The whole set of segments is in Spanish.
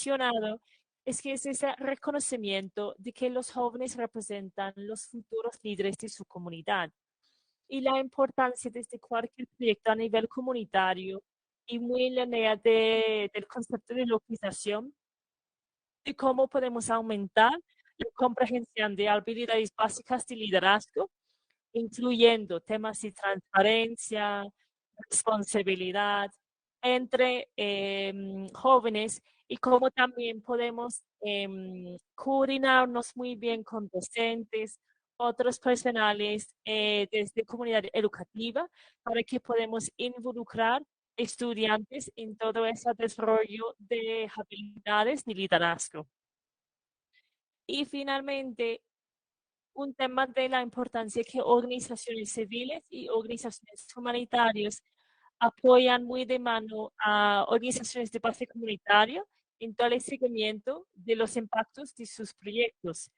mencionado es que es ese reconocimiento de que los jóvenes representan los futuros líderes de su comunidad y la importancia de este cualquier proyecto a nivel comunitario y muy en la línea del concepto de localización y cómo podemos aumentar la comprensión de habilidades básicas de liderazgo, incluyendo temas de transparencia, responsabilidad entre jóvenes y cómo también podemos coordinarnos muy bien con docentes, otros personales desde comunidad educativa para que podamos involucrar estudiantes en todo ese desarrollo de habilidades de liderazgo. Y finalmente, un tema de la importancia que organizaciones civiles y organizaciones humanitarias apoyan muy de mano a organizaciones de base comunitaria en todo el seguimiento de los impactos de sus proyectos.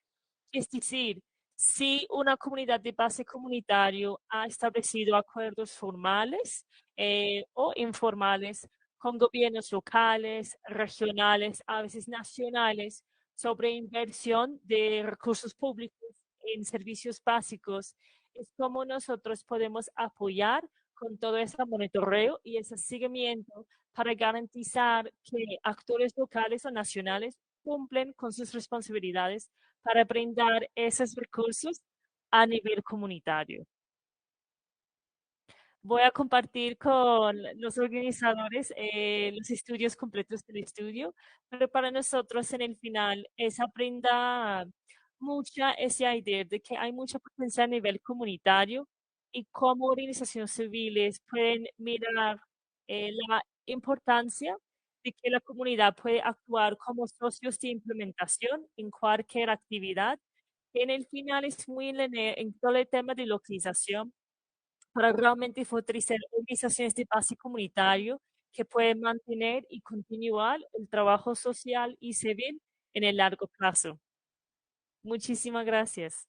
Es decir, si una comunidad de base comunitario ha establecido acuerdos formales o informales con gobiernos locales, regionales, a veces nacionales, sobre inversión de recursos públicos en servicios básicos, es como nosotros podemos apoyar con todo ese monitoreo y ese seguimiento para garantizar que actores locales o nacionales cumplen con sus responsabilidades para brindar esos recursos a nivel comunitario. Voy a compartir con los organizadores los estudios completos del estudio, pero para nosotros en el final esa brinda mucha esa idea de que hay mucha potencia a nivel comunitario y cómo organizaciones civiles pueden mirar la importancia de que la comunidad puede actuar como socios de implementación en cualquier actividad. En el final es muy en todo el tema de localización para realmente fortalecer organizaciones de base comunitario que pueden mantener y continuar el trabajo social y civil en el largo plazo. Muchísimas gracias.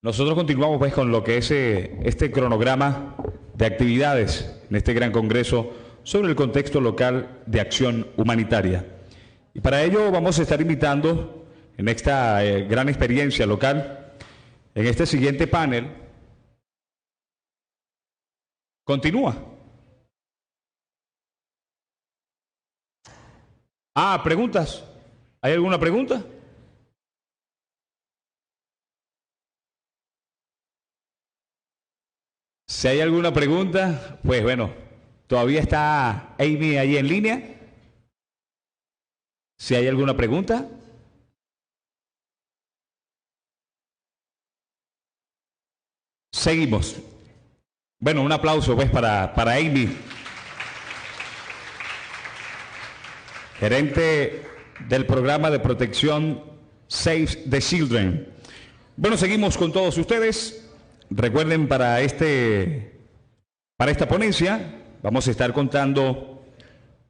Nosotros continuamos pues con lo que es este cronograma de actividades en este gran congreso sobre el contexto local de acción humanitaria. Y para ello vamos a estar invitando en esta gran experiencia local, en este siguiente panel. Continúa. Preguntas. ¿Hay alguna pregunta? Si hay alguna pregunta, pues bueno, todavía está Amy ahí en línea. Si hay alguna pregunta. Seguimos. Bueno, un aplauso pues para Amy, gerente del programa de protección Save the Children. Bueno, seguimos con todos ustedes. Recuerden, para esta ponencia vamos a estar contando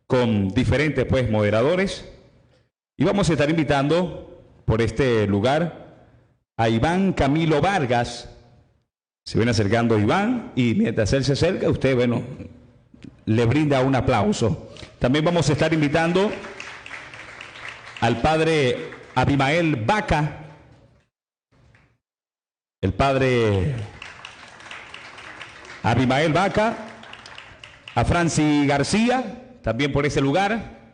con diferentes pues moderadores y vamos a estar invitando por este lugar a Iván Camilo Vargas. Se viene acercando Iván y mientras él se acerca, usted, bueno, le brinda un aplauso. También vamos a estar invitando al padre Abimael Vaca, el padre Abimael Vaca, a Franci García, también por ese lugar.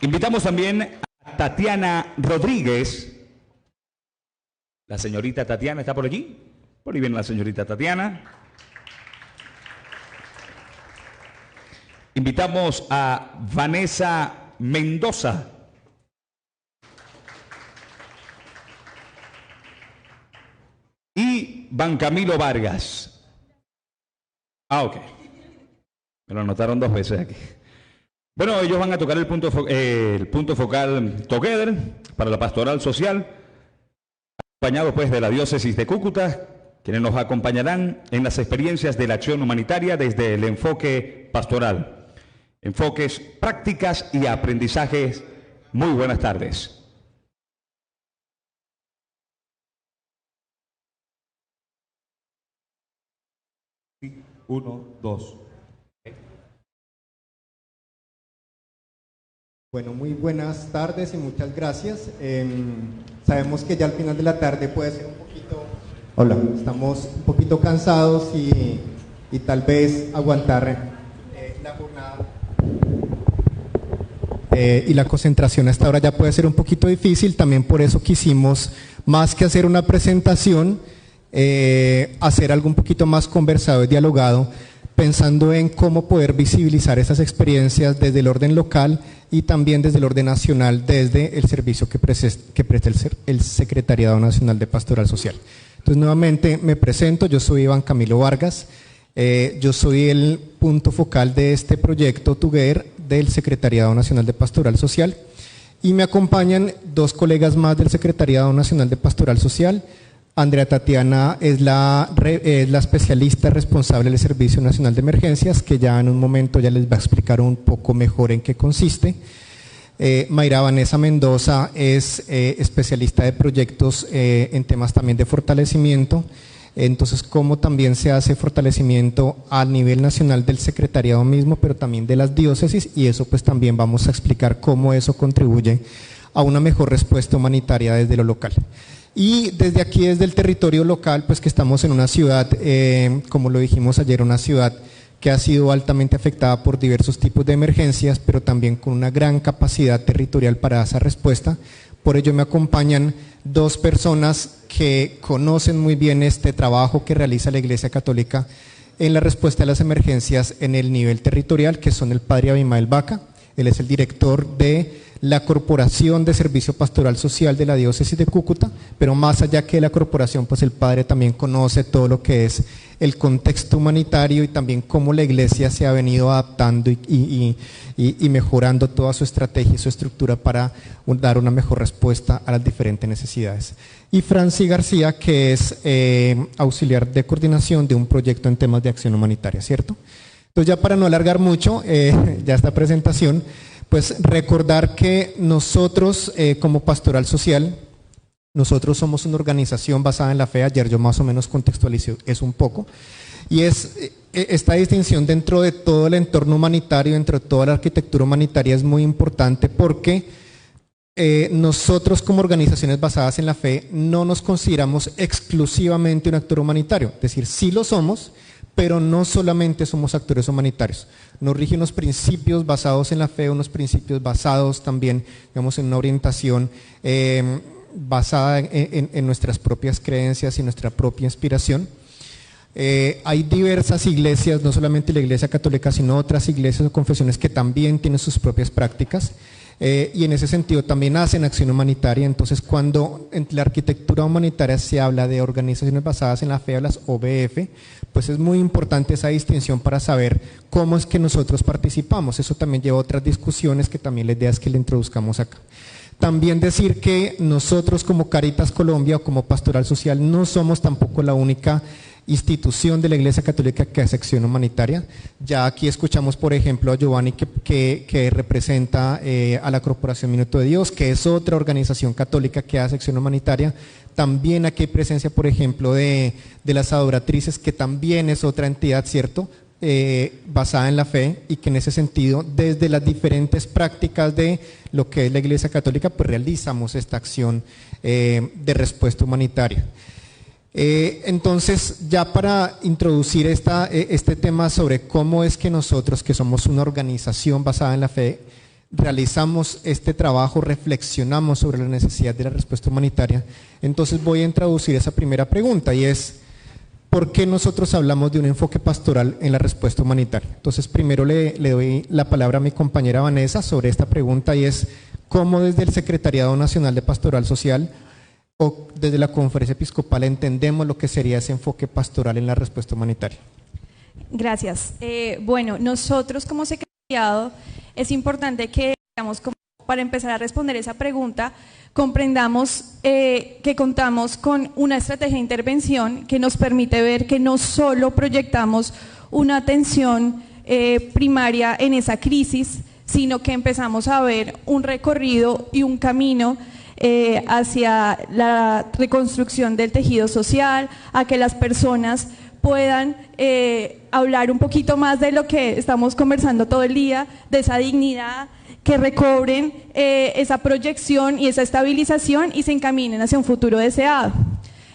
Invitamos también a Tatiana Rodríguez. La señorita Tatiana está por allí. Por ahí viene la señorita Tatiana. Invitamos a Vanessa Mendoza. Y Van Camilo Vargas. Ok. Me lo anotaron 2 veces aquí. Bueno, ellos van a tocar el punto focal Together para la pastoral social, acompañados pues de la diócesis de Cúcuta, quienes nos acompañarán en las experiencias de la acción humanitaria desde el enfoque pastoral. enfoques, prácticas y aprendizajes. Muy buenas tardes. Uno, dos. Bueno, muy buenas tardes y muchas gracias. Sabemos que ya al final de la tarde puede ser un poquito... Hola, estamos un poquito cansados y tal vez aguantar la jornada y la concentración a esta hora ya puede ser un poquito difícil. También por eso quisimos, más que hacer una presentación, hacer algo un poquito más conversado y dialogado, pensando en cómo poder visibilizar esas experiencias desde el orden local y también desde el orden nacional, desde el servicio que presta el Secretariado Nacional de Pastoral Social. Entonces, nuevamente me presento, yo soy Iván Camilo Vargas, yo soy el punto focal de este proyecto Together del Secretariado Nacional de Pastoral Social y me acompañan dos colegas más del Secretariado Nacional de Pastoral Social. Andrea Tatiana es la especialista responsable del Servicio Nacional de Emergencias, que ya en un momento ya les va a explicar un poco mejor en qué consiste. Mayra Vanessa Mendoza es especialista de proyectos en temas también de fortalecimiento. Entonces, cómo también se hace fortalecimiento a nivel nacional del secretariado mismo, pero también de las diócesis, y eso pues también vamos a explicar cómo eso contribuye a una mejor respuesta humanitaria desde lo local. Y desde aquí, desde el territorio local, pues que estamos en una ciudad, como lo dijimos ayer, una ciudad que ha sido altamente afectada por diversos tipos de emergencias, pero también con una gran capacidad territorial para esa respuesta. Por ello me acompañan dos personas que conocen muy bien este trabajo que realiza la Iglesia Católica en la respuesta a las emergencias en el nivel territorial, que son el padre Abimael Vaca. Él es el director de la Corporación de Servicio Pastoral Social de la Diócesis de Cúcuta, pero más allá que la corporación, pues el padre también conoce todo lo que es el contexto humanitario y también cómo la Iglesia se ha venido adaptando y mejorando toda su estrategia y su estructura para dar una mejor respuesta a las diferentes necesidades. Y Franci García, que es auxiliar de coordinación de un proyecto en temas de acción humanitaria, ¿cierto? Entonces, ya para no alargar mucho ya esta presentación, pues recordar que nosotros como Pastoral Social, nosotros somos una organización basada en la fe. Ayer yo más o menos contextualicé eso un poco, y es esta distinción dentro de todo el entorno humanitario, dentro de toda la arquitectura humanitaria, es muy importante porque nosotros como organizaciones basadas en la fe no nos consideramos exclusivamente un actor humanitario, es decir, sí lo somos, pero no solamente somos actores humanitarios. Nos rigen unos principios basados en la fe, unos principios basados también, digamos, en una orientación basada en nuestras propias creencias y nuestra propia inspiración. Hay diversas iglesias, no solamente la Iglesia Católica, sino otras iglesias o confesiones que también tienen sus propias prácticas. Y en ese sentido también hacen acción humanitaria. Entonces, cuando en la arquitectura humanitaria se habla de organizaciones basadas en la fe, las OBF, pues es muy importante esa distinción para saber cómo es que nosotros participamos. Eso también lleva a otras discusiones que también la idea es que le introduzcamos acá. También decir que nosotros como Caritas Colombia o como Pastoral Social no somos tampoco la única institución de la Iglesia Católica que hace acción humanitaria. Ya aquí escuchamos, por ejemplo, a Giovanni que representa a la Corporación Minuto de Dios, que es otra organización católica que hace acción humanitaria. También aquí hay presencia, por ejemplo, de las adoratrices, que también es otra entidad, ¿cierto?, basada en la fe, y que en ese sentido, desde las diferentes prácticas de lo que es la Iglesia Católica, pues realizamos esta acción de respuesta humanitaria. Entonces, ya para introducir este tema sobre cómo es que nosotros, que somos una organización basada en la fe, realizamos este trabajo, reflexionamos sobre la necesidad de la respuesta humanitaria, entonces voy a introducir esa primera pregunta, y es: ¿por qué nosotros hablamos de un enfoque pastoral en la respuesta humanitaria? Entonces, primero le doy la palabra a mi compañera Vanessa sobre esta pregunta, y es: ¿cómo desde el Secretariado Nacional de Pastoral Social o desde la Conferencia Episcopal entendemos lo que sería ese enfoque pastoral en la respuesta humanitaria? Gracias. Bueno, nosotros como secretariado es importante que, digamos, para empezar a responder esa pregunta, comprendamos que contamos con una estrategia de intervención que nos permite ver que no solo proyectamos una atención primaria en esa crisis, sino que empezamos a ver un recorrido y un camino hacia la reconstrucción del tejido social, a que las personas puedan hablar un poquito más de lo que estamos conversando todo el día, de esa dignidad, que recobren esa proyección y esa estabilización y se encaminen hacia un futuro deseado.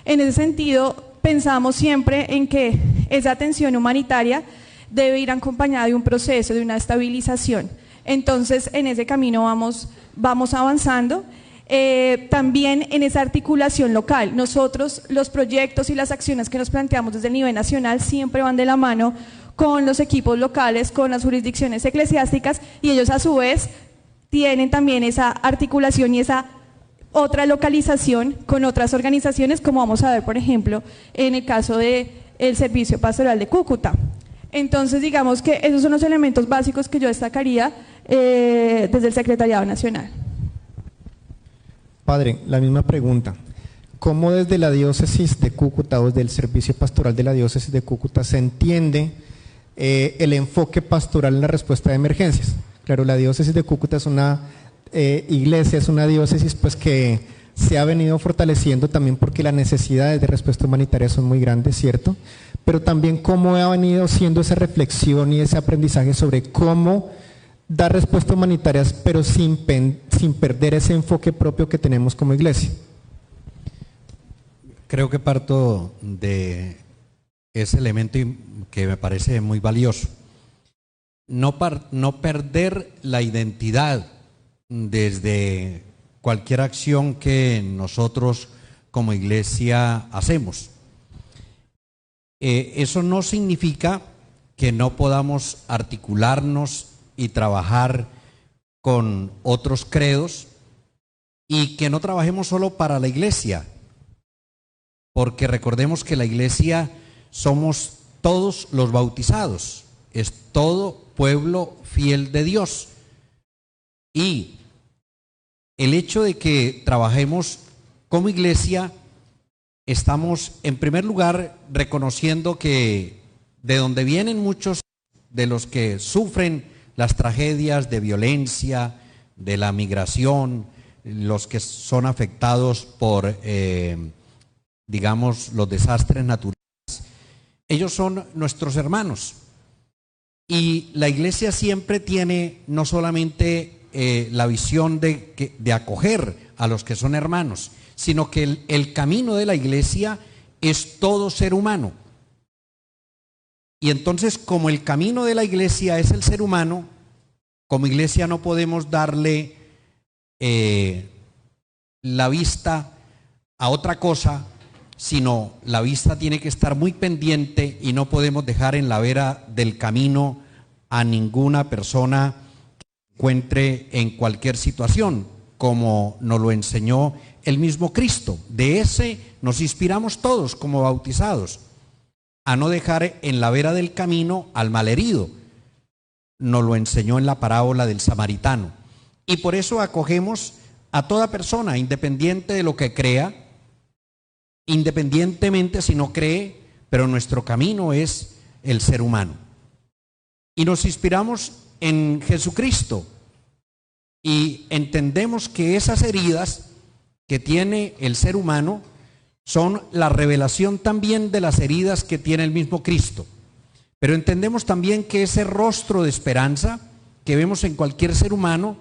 En ese sentido, pensamos siempre en que esa atención humanitaria debe ir acompañada de un proceso, de una estabilización. Entonces, en ese camino vamos avanzando. También en esa articulación local. Nosotros, los proyectos y las acciones que nos planteamos desde el nivel nacional siempre van de la mano con los equipos locales, con las jurisdicciones eclesiásticas, y ellos a su vez tienen también esa articulación y esa otra localización con otras organizaciones, como vamos a ver, por ejemplo, en el caso del Servicio Pastoral de Cúcuta. Entonces, digamos que esos son los elementos básicos que yo destacaría desde el Secretariado Nacional. Padre, la misma pregunta. ¿Cómo desde la diócesis de Cúcuta o desde el Servicio Pastoral de la diócesis de Cúcuta se entiende el enfoque pastoral en la respuesta de emergencias? Claro, la diócesis de Cúcuta es una iglesia, es una diócesis pues que se ha venido fortaleciendo también porque las necesidades de respuesta humanitaria son muy grandes, ¿cierto? Pero también cómo ha venido siendo esa reflexión y ese aprendizaje sobre cómo dar respuestas humanitarias, pero sin perder ese enfoque propio que tenemos como iglesia. Creo que parto de ese elemento que me parece muy valioso. No perder la identidad desde cualquier acción que nosotros como iglesia hacemos. Eso no significa que no podamos articularnos y trabajar con otros credos y que no trabajemos solo para la iglesia, porque recordemos que la iglesia somos todos los bautizados, es todo pueblo fiel de Dios, y el hecho de que trabajemos como iglesia, estamos en primer lugar reconociendo que de donde vienen muchos de los que sufren las tragedias de violencia, de la migración, los que son afectados por, digamos, los desastres naturales, ellos son nuestros hermanos. Y la iglesia siempre tiene no solamente la visión de acoger a los que son hermanos, sino que el camino de la iglesia es todo ser humano. Y entonces, como el camino de la iglesia es el ser humano, como iglesia no podemos darle la vista a otra cosa, sino la vista tiene que estar muy pendiente y no podemos dejar en la vera del camino a ninguna persona que se encuentre en cualquier situación, como nos lo enseñó el mismo Cristo. De ese nos inspiramos todos como bautizados, a no dejar en la vera del camino al malherido. Nos lo enseñó en la parábola del samaritano. Y por eso acogemos a toda persona, independiente de lo que crea, independientemente si no cree, pero nuestro camino es el ser humano. Y nos inspiramos en Jesucristo y entendemos que esas heridas que tiene el ser humano son la revelación también de las heridas que tiene el mismo Cristo. Pero entendemos también que ese rostro de esperanza que vemos en cualquier ser humano,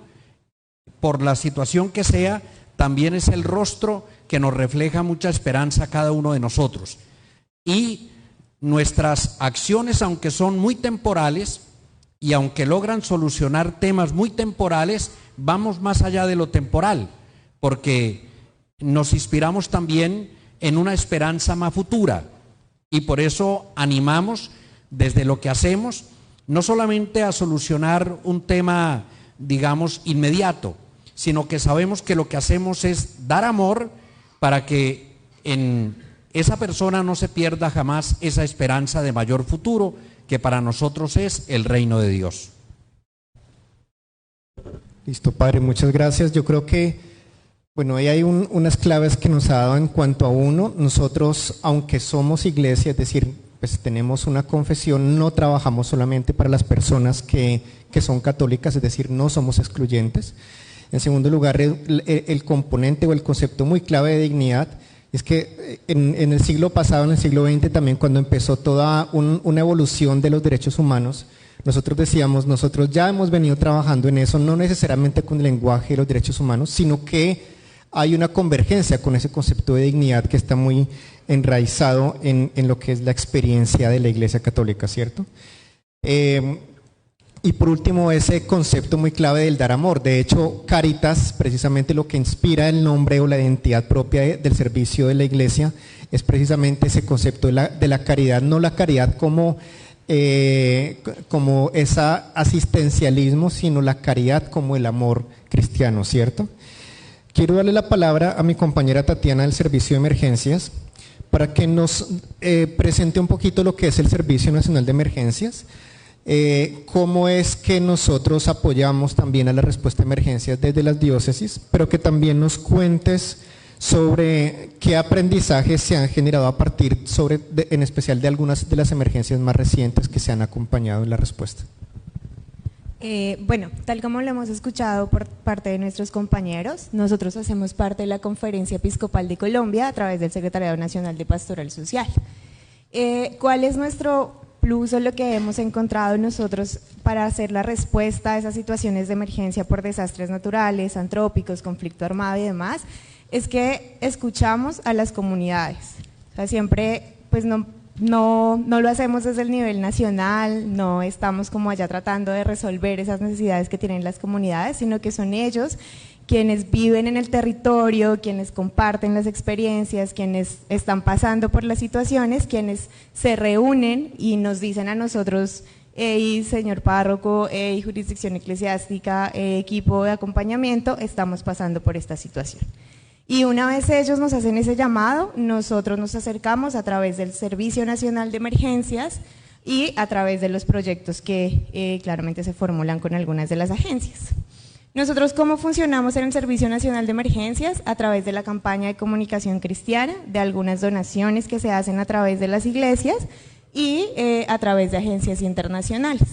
por la situación que sea, también es el rostro que nos refleja mucha esperanza a cada uno de nosotros. Y nuestras acciones, aunque son muy temporales y aunque logran solucionar temas muy temporales, vamos más allá de lo temporal, porque nos inspiramos también en una esperanza más futura, y por eso animamos desde lo que hacemos, no solamente a solucionar un tema, digamos, inmediato, sino que sabemos que lo que hacemos es dar amor para que en esa persona no se pierda jamás esa esperanza de mayor futuro, que para nosotros es el reino de Dios. Listo, Padre, muchas gracias. Yo creo que, bueno, ahí hay unas claves que nos ha dado en cuanto a uno. Nosotros, aunque somos iglesia, es decir, pues tenemos una confesión, no trabajamos solamente para las personas que son católicas, es decir, no somos excluyentes. En segundo lugar, el componente o el concepto muy clave de dignidad es que en el siglo pasado, en el siglo XX también, cuando empezó toda una evolución de los derechos humanos, nosotros decíamos, nosotros ya hemos venido trabajando en eso, no necesariamente con el lenguaje de los derechos humanos, sino que hay una convergencia con ese concepto de dignidad que está muy enraizado en lo que es la experiencia de la Iglesia Católica, ¿cierto? Y por último, ese concepto muy clave del dar amor. De hecho, Cáritas, precisamente lo que inspira el nombre o la identidad propia del servicio de la Iglesia, es precisamente ese concepto de la caridad, no la caridad como ese asistencialismo, sino la caridad como el amor cristiano, ¿cierto? Quiero darle la palabra a mi compañera Tatiana del Servicio de Emergencias para que nos presente un poquito lo que es el Servicio Nacional de Emergencias, cómo es que nosotros apoyamos también a la respuesta a emergencias desde las diócesis, pero que también nos cuentes sobre qué aprendizajes se han generado a partir, en especial de algunas de las emergencias más recientes que se han acompañado en la respuesta. Bueno, tal como lo hemos escuchado por parte de nuestros compañeros, nosotros hacemos parte de la Conferencia Episcopal de Colombia a través del Secretariado Nacional de Pastoral Social. ¿Cuál es nuestro plus o lo que hemos encontrado nosotros para hacer la respuesta a esas situaciones de emergencia por desastres naturales, antrópicos, conflicto armado y demás? Es que escuchamos a las comunidades. O sea, siempre pues no lo hacemos desde el nivel nacional, no estamos como allá tratando de resolver esas necesidades que tienen las comunidades, sino que son ellos quienes viven en el territorio, quienes comparten las experiencias, quienes están pasando por las situaciones, quienes se reúnen y nos dicen a nosotros, hey, señor párroco, hey, jurisdicción eclesiástica, equipo de acompañamiento, estamos pasando por esta situación. Y una vez ellos nos hacen ese llamado, nosotros nos acercamos a través del Servicio Nacional de Emergencias y a través de los proyectos que claramente se formulan con algunas de las agencias. Nosotros, ¿cómo funcionamos en el Servicio Nacional de Emergencias? A través de la campaña de comunicación cristiana, de algunas donaciones que se hacen a través de las iglesias y a través de agencias internacionales.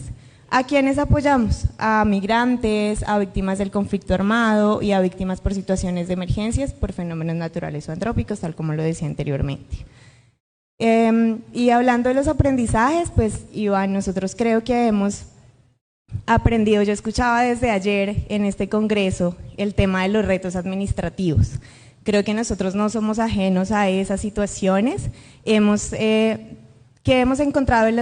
¿A quiénes apoyamos? A migrantes, a víctimas del conflicto armado y a víctimas por situaciones de emergencias, por fenómenos naturales o antrópicos, tal como lo decía anteriormente. Y hablando de los aprendizajes, pues Iván, nosotros creo que hemos aprendido, yo escuchaba desde ayer en este congreso el tema de los retos administrativos. Creo que nosotros no somos ajenos a esas situaciones. ¿Qué hemos encontrado en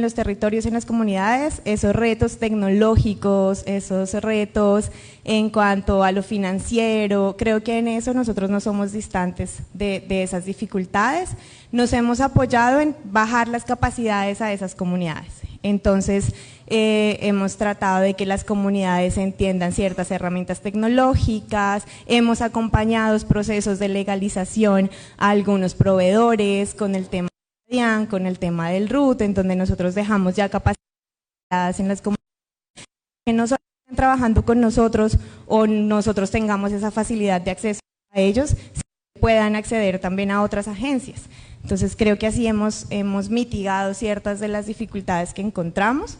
los territorios, en las comunidades? Esos retos tecnológicos, esos retos en cuanto a lo financiero. Creo que en eso nosotros no somos distantes de esas dificultades. Nos hemos apoyado en bajar las capacidades a esas comunidades. Entonces, hemos tratado de que las comunidades entiendan ciertas herramientas tecnológicas, hemos acompañado procesos de legalización a algunos proveedores con el tema con el tema del RUT, en donde nosotros dejamos ya capacitadas en las comunidades que no solo están trabajando con nosotros o nosotros tengamos esa facilidad de acceso a ellos, puedan acceder también a otras agencias. Entonces creo que así hemos mitigado ciertas de las dificultades que encontramos.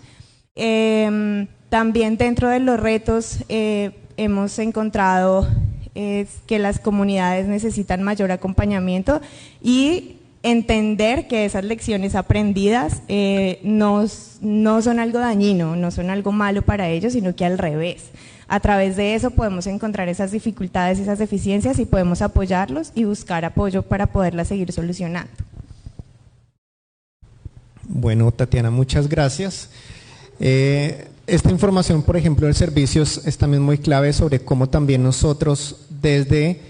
También dentro de los retos hemos encontrado que las comunidades necesitan mayor acompañamiento y entender que esas lecciones aprendidas no son algo dañino, no son algo malo para ellos, sino que al revés. A través de eso podemos encontrar esas dificultades, esas deficiencias y podemos apoyarlos y buscar apoyo para poderlas seguir solucionando. Bueno, Tatiana, muchas gracias. Esta información, por ejemplo, del servicio es también muy clave sobre cómo también nosotros desde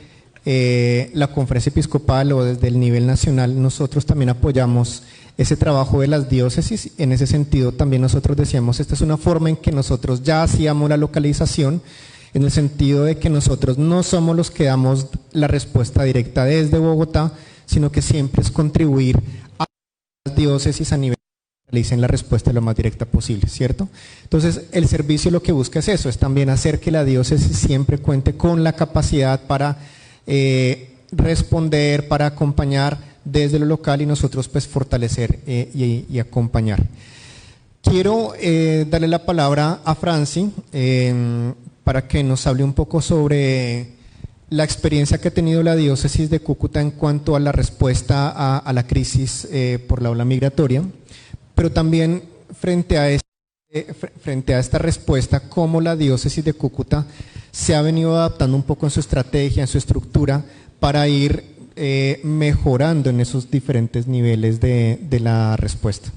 la conferencia episcopal o desde el nivel nacional, nosotros también apoyamos ese trabajo de las diócesis. En ese sentido también nosotros decíamos, esta es una forma en que nosotros ya hacíamos la localización, en el sentido de que nosotros no somos los que damos la respuesta directa desde Bogotá, sino que siempre es contribuir a las diócesis a nivel que realicen la respuesta lo más directa posible, ¿cierto? Entonces el servicio lo que busca es eso, es también hacer que la diócesis siempre cuente con la capacidad para responder, para acompañar desde lo local y nosotros pues fortalecer y acompañar. Quiero darle la palabra a Franci para que nos hable un poco sobre la experiencia que ha tenido la diócesis de Cúcuta en cuanto a la respuesta a la crisis por la ola migratoria, pero también frente a esta respuesta, cómo la diócesis de Cúcuta se ha venido adaptando un poco en su estrategia, en su estructura, para ir mejorando en esos diferentes niveles de la respuesta.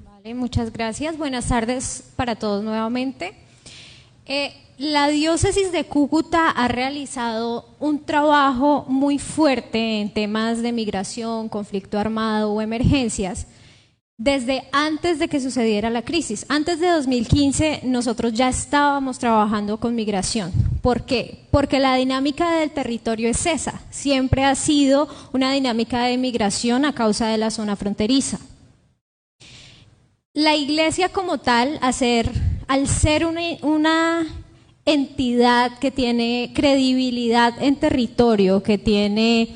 Vale, muchas gracias. Buenas tardes para todos nuevamente. La diócesis de Cúcuta ha realizado un trabajo muy fuerte en temas de migración, conflicto armado o emergencias desde antes de que sucediera la crisis. Antes de 2015 nosotros ya estábamos trabajando con migración. ¿Por qué? Porque la dinámica del territorio es esa. Siempre ha sido una dinámica de migración a causa de la zona fronteriza. La iglesia como tal, al ser una entidad que tiene credibilidad en territorio, que tiene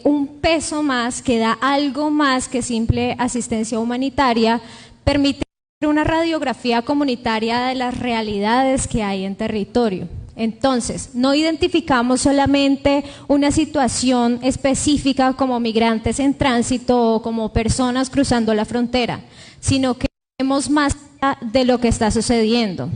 un peso más, que da algo más que simple asistencia humanitaria, permite una radiografía comunitaria de las realidades que hay en territorio. Entonces, no identificamos solamente una situación específica como migrantes en tránsito o como personas cruzando la frontera, sino que vemos más de lo que está sucediendo.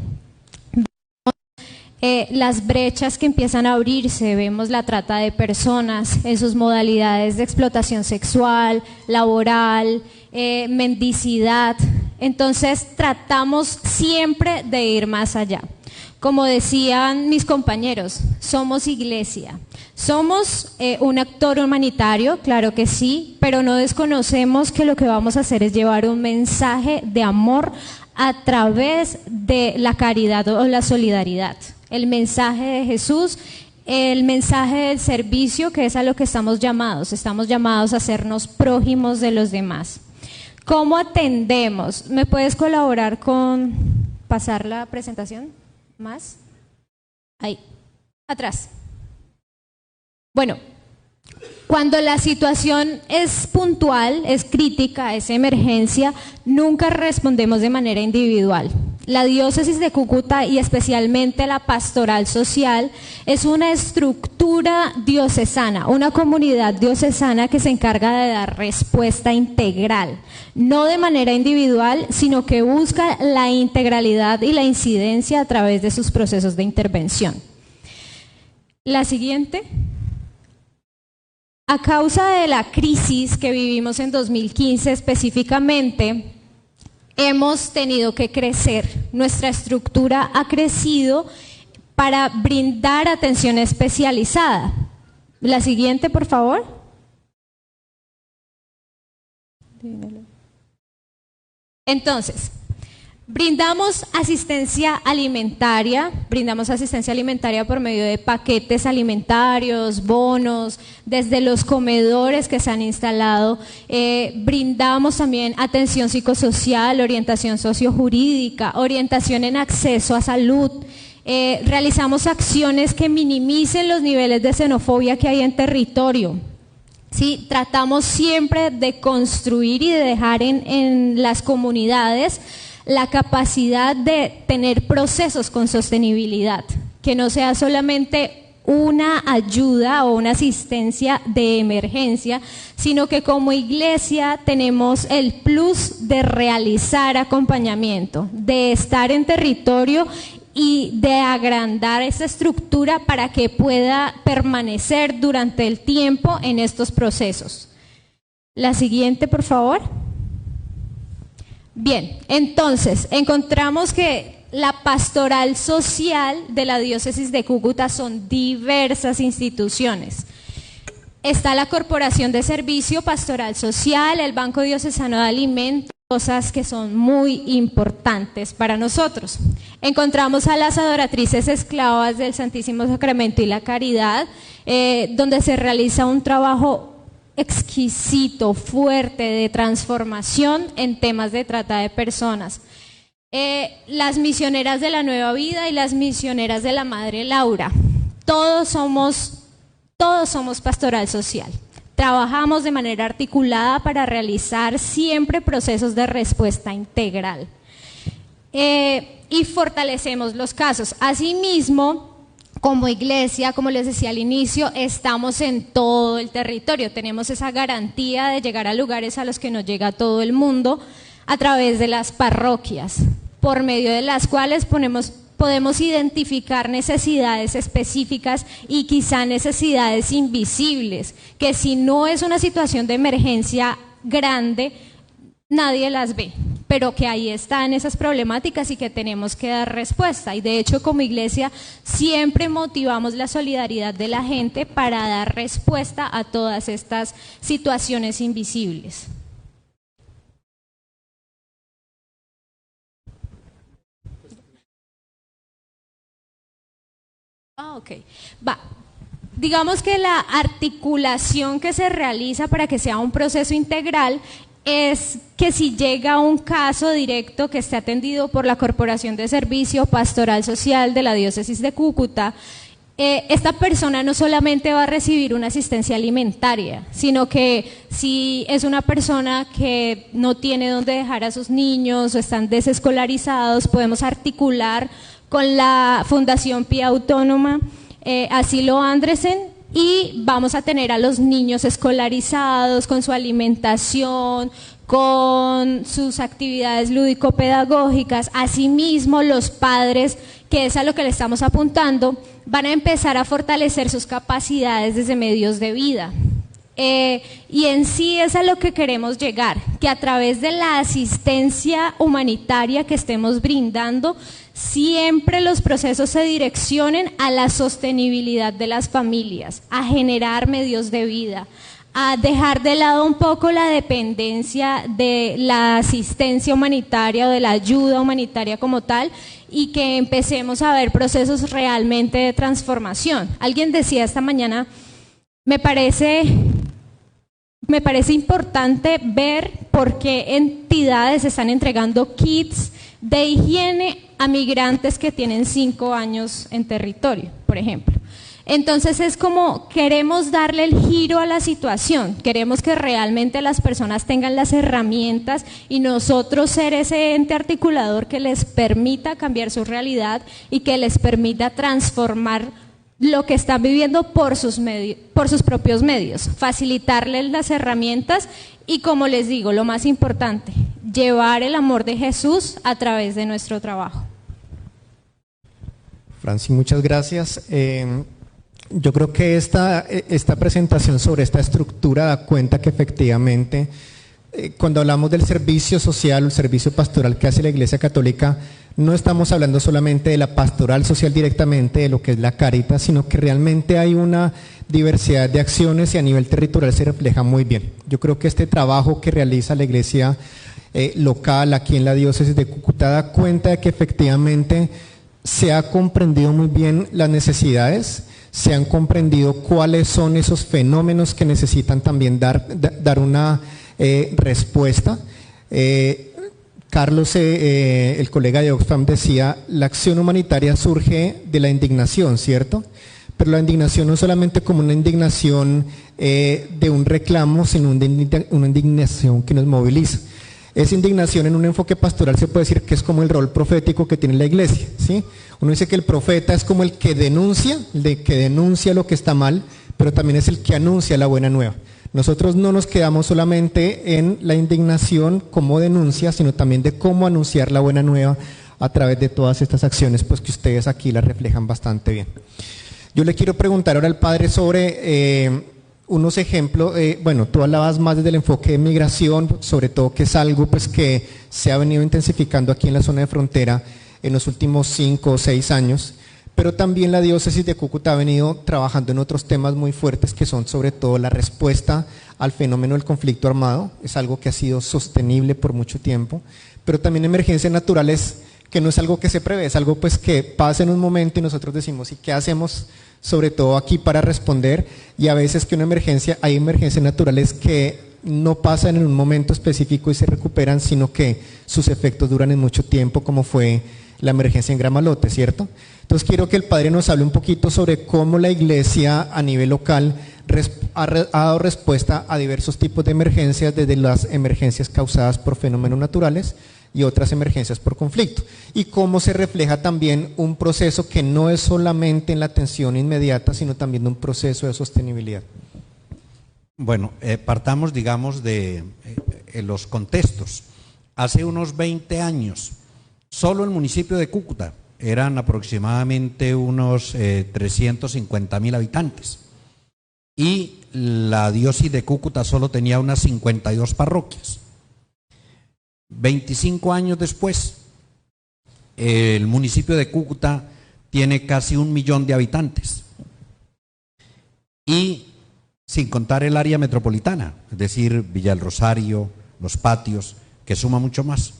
Las brechas que empiezan a abrirse, vemos la trata de personas en sus modalidades de explotación sexual, laboral, mendicidad. Entonces tratamos siempre de ir más allá. Como decían mis compañeros, somos iglesia, somos un actor humanitario, claro que sí, pero no desconocemos que lo que vamos a hacer es llevar un mensaje de amor a través de la caridad o la solidaridad. El mensaje de Jesús, el mensaje del servicio, que es a lo que estamos llamados a hacernos prójimos de los demás. ¿Cómo atendemos? ¿Me puedes colaborar con pasar la presentación? ¿Más? Ahí, atrás. Bueno, cuando la situación es puntual, es crítica, es emergencia, nunca respondemos de manera individual. La diócesis de Cúcuta y especialmente la pastoral social es una estructura diocesana, una comunidad diocesana que se encarga de dar respuesta integral, no de manera individual, sino que busca la integralidad y la incidencia a través de sus procesos de intervención. La siguiente. A causa de la crisis que vivimos en 2015 específicamente, hemos tenido que crecer. Nuestra estructura ha crecido para brindar atención especializada. La siguiente, por favor. Entonces, brindamos asistencia alimentaria por medio de paquetes alimentarios, bonos, desde los comedores que se han instalado. Brindamos también atención psicosocial, orientación sociojurídica, orientación en acceso a salud. Realizamos acciones que minimicen los niveles de xenofobia que hay en territorio. Sí, tratamos siempre de construir y de dejar en las comunidades la capacidad de tener procesos con sostenibilidad, que no sea solamente una ayuda o una asistencia de emergencia, sino que como iglesia tenemos el plus de realizar acompañamiento, de estar en territorio y de agrandar esa estructura para que pueda permanecer durante el tiempo en estos procesos. La siguiente, por favor. Bien, entonces, encontramos que la pastoral social de la diócesis de Cúcuta son diversas instituciones. Está la Corporación de Servicio Pastoral Social, el Banco Diocesano de Alimentos, cosas que son muy importantes para nosotros. Encontramos a las adoratrices esclavas del Santísimo Sacramento y la Caridad, donde se realiza un trabajo exquisito, fuerte, de transformación en temas de trata de personas. Las misioneras de la Nueva Vida y las misioneras de la Madre Laura. Todos somos pastoral social. Trabajamos de manera articulada para realizar siempre procesos de respuesta integral. Y fortalecemos los casos. Asimismo, como iglesia, como les decía al inicio, estamos en todo el territorio. Tenemos esa garantía de llegar a lugares a los que no llega todo el mundo a través de las parroquias, por medio de las cuales podemos identificar necesidades específicas y quizá necesidades invisibles, que si no es una situación de emergencia grande, nadie las ve, pero que ahí están esas problemáticas y que tenemos que dar respuesta. Y de hecho, como iglesia, siempre motivamos la solidaridad de la gente para dar respuesta a todas estas situaciones invisibles. Digamos que la articulación que se realiza para que sea un proceso integral es que si llega un caso directo que esté atendido por la Corporación de Servicio Pastoral Social de la Diócesis de Cúcuta, esta persona no solamente va a recibir una asistencia alimentaria, sino que si es una persona que no tiene dónde dejar a sus niños o están desescolarizados, podemos articular con la Fundación Pía Autónoma, Asilo Andresen, y vamos a tener a los niños escolarizados con su alimentación, con sus actividades lúdico-pedagógicas. Asimismo, los padres, que es a lo que le estamos apuntando, van a empezar a fortalecer sus capacidades desde medios de vida. Y en sí es a lo que queremos llegar, que a través de la asistencia humanitaria que estemos brindando, siempre los procesos se direccionen a la sostenibilidad de las familias, a generar medios de vida, a dejar de lado un poco la dependencia de la asistencia humanitaria o de la ayuda humanitaria como tal, y que empecemos a ver procesos realmente de transformación. Alguien decía esta mañana, me parece importante ver por qué entidades están entregando kits de higiene a migrantes que tienen 5 años en territorio, por ejemplo. Entonces es como queremos darle el giro a la situación, queremos que realmente las personas tengan las herramientas y nosotros ser ese ente articulador que les permita cambiar su realidad y que les permita transformar lo que están viviendo por sus propios medios, facilitarles las herramientas y, como les digo, lo más importante, llevar el amor de Jesús a través de nuestro trabajo. Franci, muchas gracias. Yo creo que esta presentación sobre esta estructura da cuenta que efectivamente cuando hablamos del servicio social o el servicio pastoral que hace la Iglesia Católica, no estamos hablando solamente de la pastoral social directamente, de lo que es la Cáritas, sino que realmente hay una diversidad de acciones y a nivel territorial se refleja muy bien. Yo creo que este trabajo que realiza la Iglesia local aquí en la diócesis de Cúcuta da cuenta de que efectivamente se ha comprendido muy bien las necesidades, se han comprendido cuáles son esos fenómenos que necesitan también dar una respuesta. Carlos, el colega de Oxfam, decía, la acción humanitaria surge de la indignación, ¿cierto? Pero la indignación no solamente como una indignación de un reclamo, sino una indignación que nos moviliza. Esa indignación en un enfoque pastoral se puede decir que es como el rol profético que tiene la iglesia, ¿sí? Uno dice que el profeta es como el que denuncia lo que está mal, pero también es el que anuncia la buena nueva. Nosotros no nos quedamos solamente en la indignación como denuncia, sino también de cómo anunciar la buena nueva a través de todas estas acciones, pues que ustedes aquí las reflejan bastante bien. Yo le quiero preguntar ahora al padre sobre unos ejemplos. Bueno, tú hablabas más desde el enfoque de migración, sobre todo que es algo pues que se ha venido intensificando aquí en la zona de frontera en los últimos 5 o 6 años, pero también la diócesis de Cúcuta ha venido trabajando en otros temas muy fuertes que son sobre todo la respuesta al fenómeno del conflicto armado. Es algo que ha sido sostenible por mucho tiempo, pero también emergencias naturales, que no es algo que se prevé, es algo pues que pasa en un momento y nosotros decimos, ¿y qué hacemos sobre todo aquí para responder? Y a veces que hay emergencias naturales que no pasan en un momento específico y se recuperan, sino que sus efectos duran en mucho tiempo, como fue la emergencia en Gramalote, ¿cierto? Entonces quiero que el padre nos hable un poquito sobre cómo la iglesia a nivel local ha dado respuesta a diversos tipos de emergencias, desde las emergencias causadas por fenómenos naturales y otras emergencias por conflicto, y cómo se refleja también un proceso que no es solamente en la atención inmediata, sino también un proceso de sostenibilidad. Bueno, partamos, digamos, de los contextos. Hace unos 20 años, solo el municipio de Cúcuta eran aproximadamente unos 350.000 habitantes, y la diócesis de Cúcuta solo tenía unas 52 parroquias. 25 años después, el municipio de Cúcuta tiene casi 1 millón de habitantes, y sin contar el área metropolitana, es decir, Villa del Rosario, Los Patios, que suma mucho más.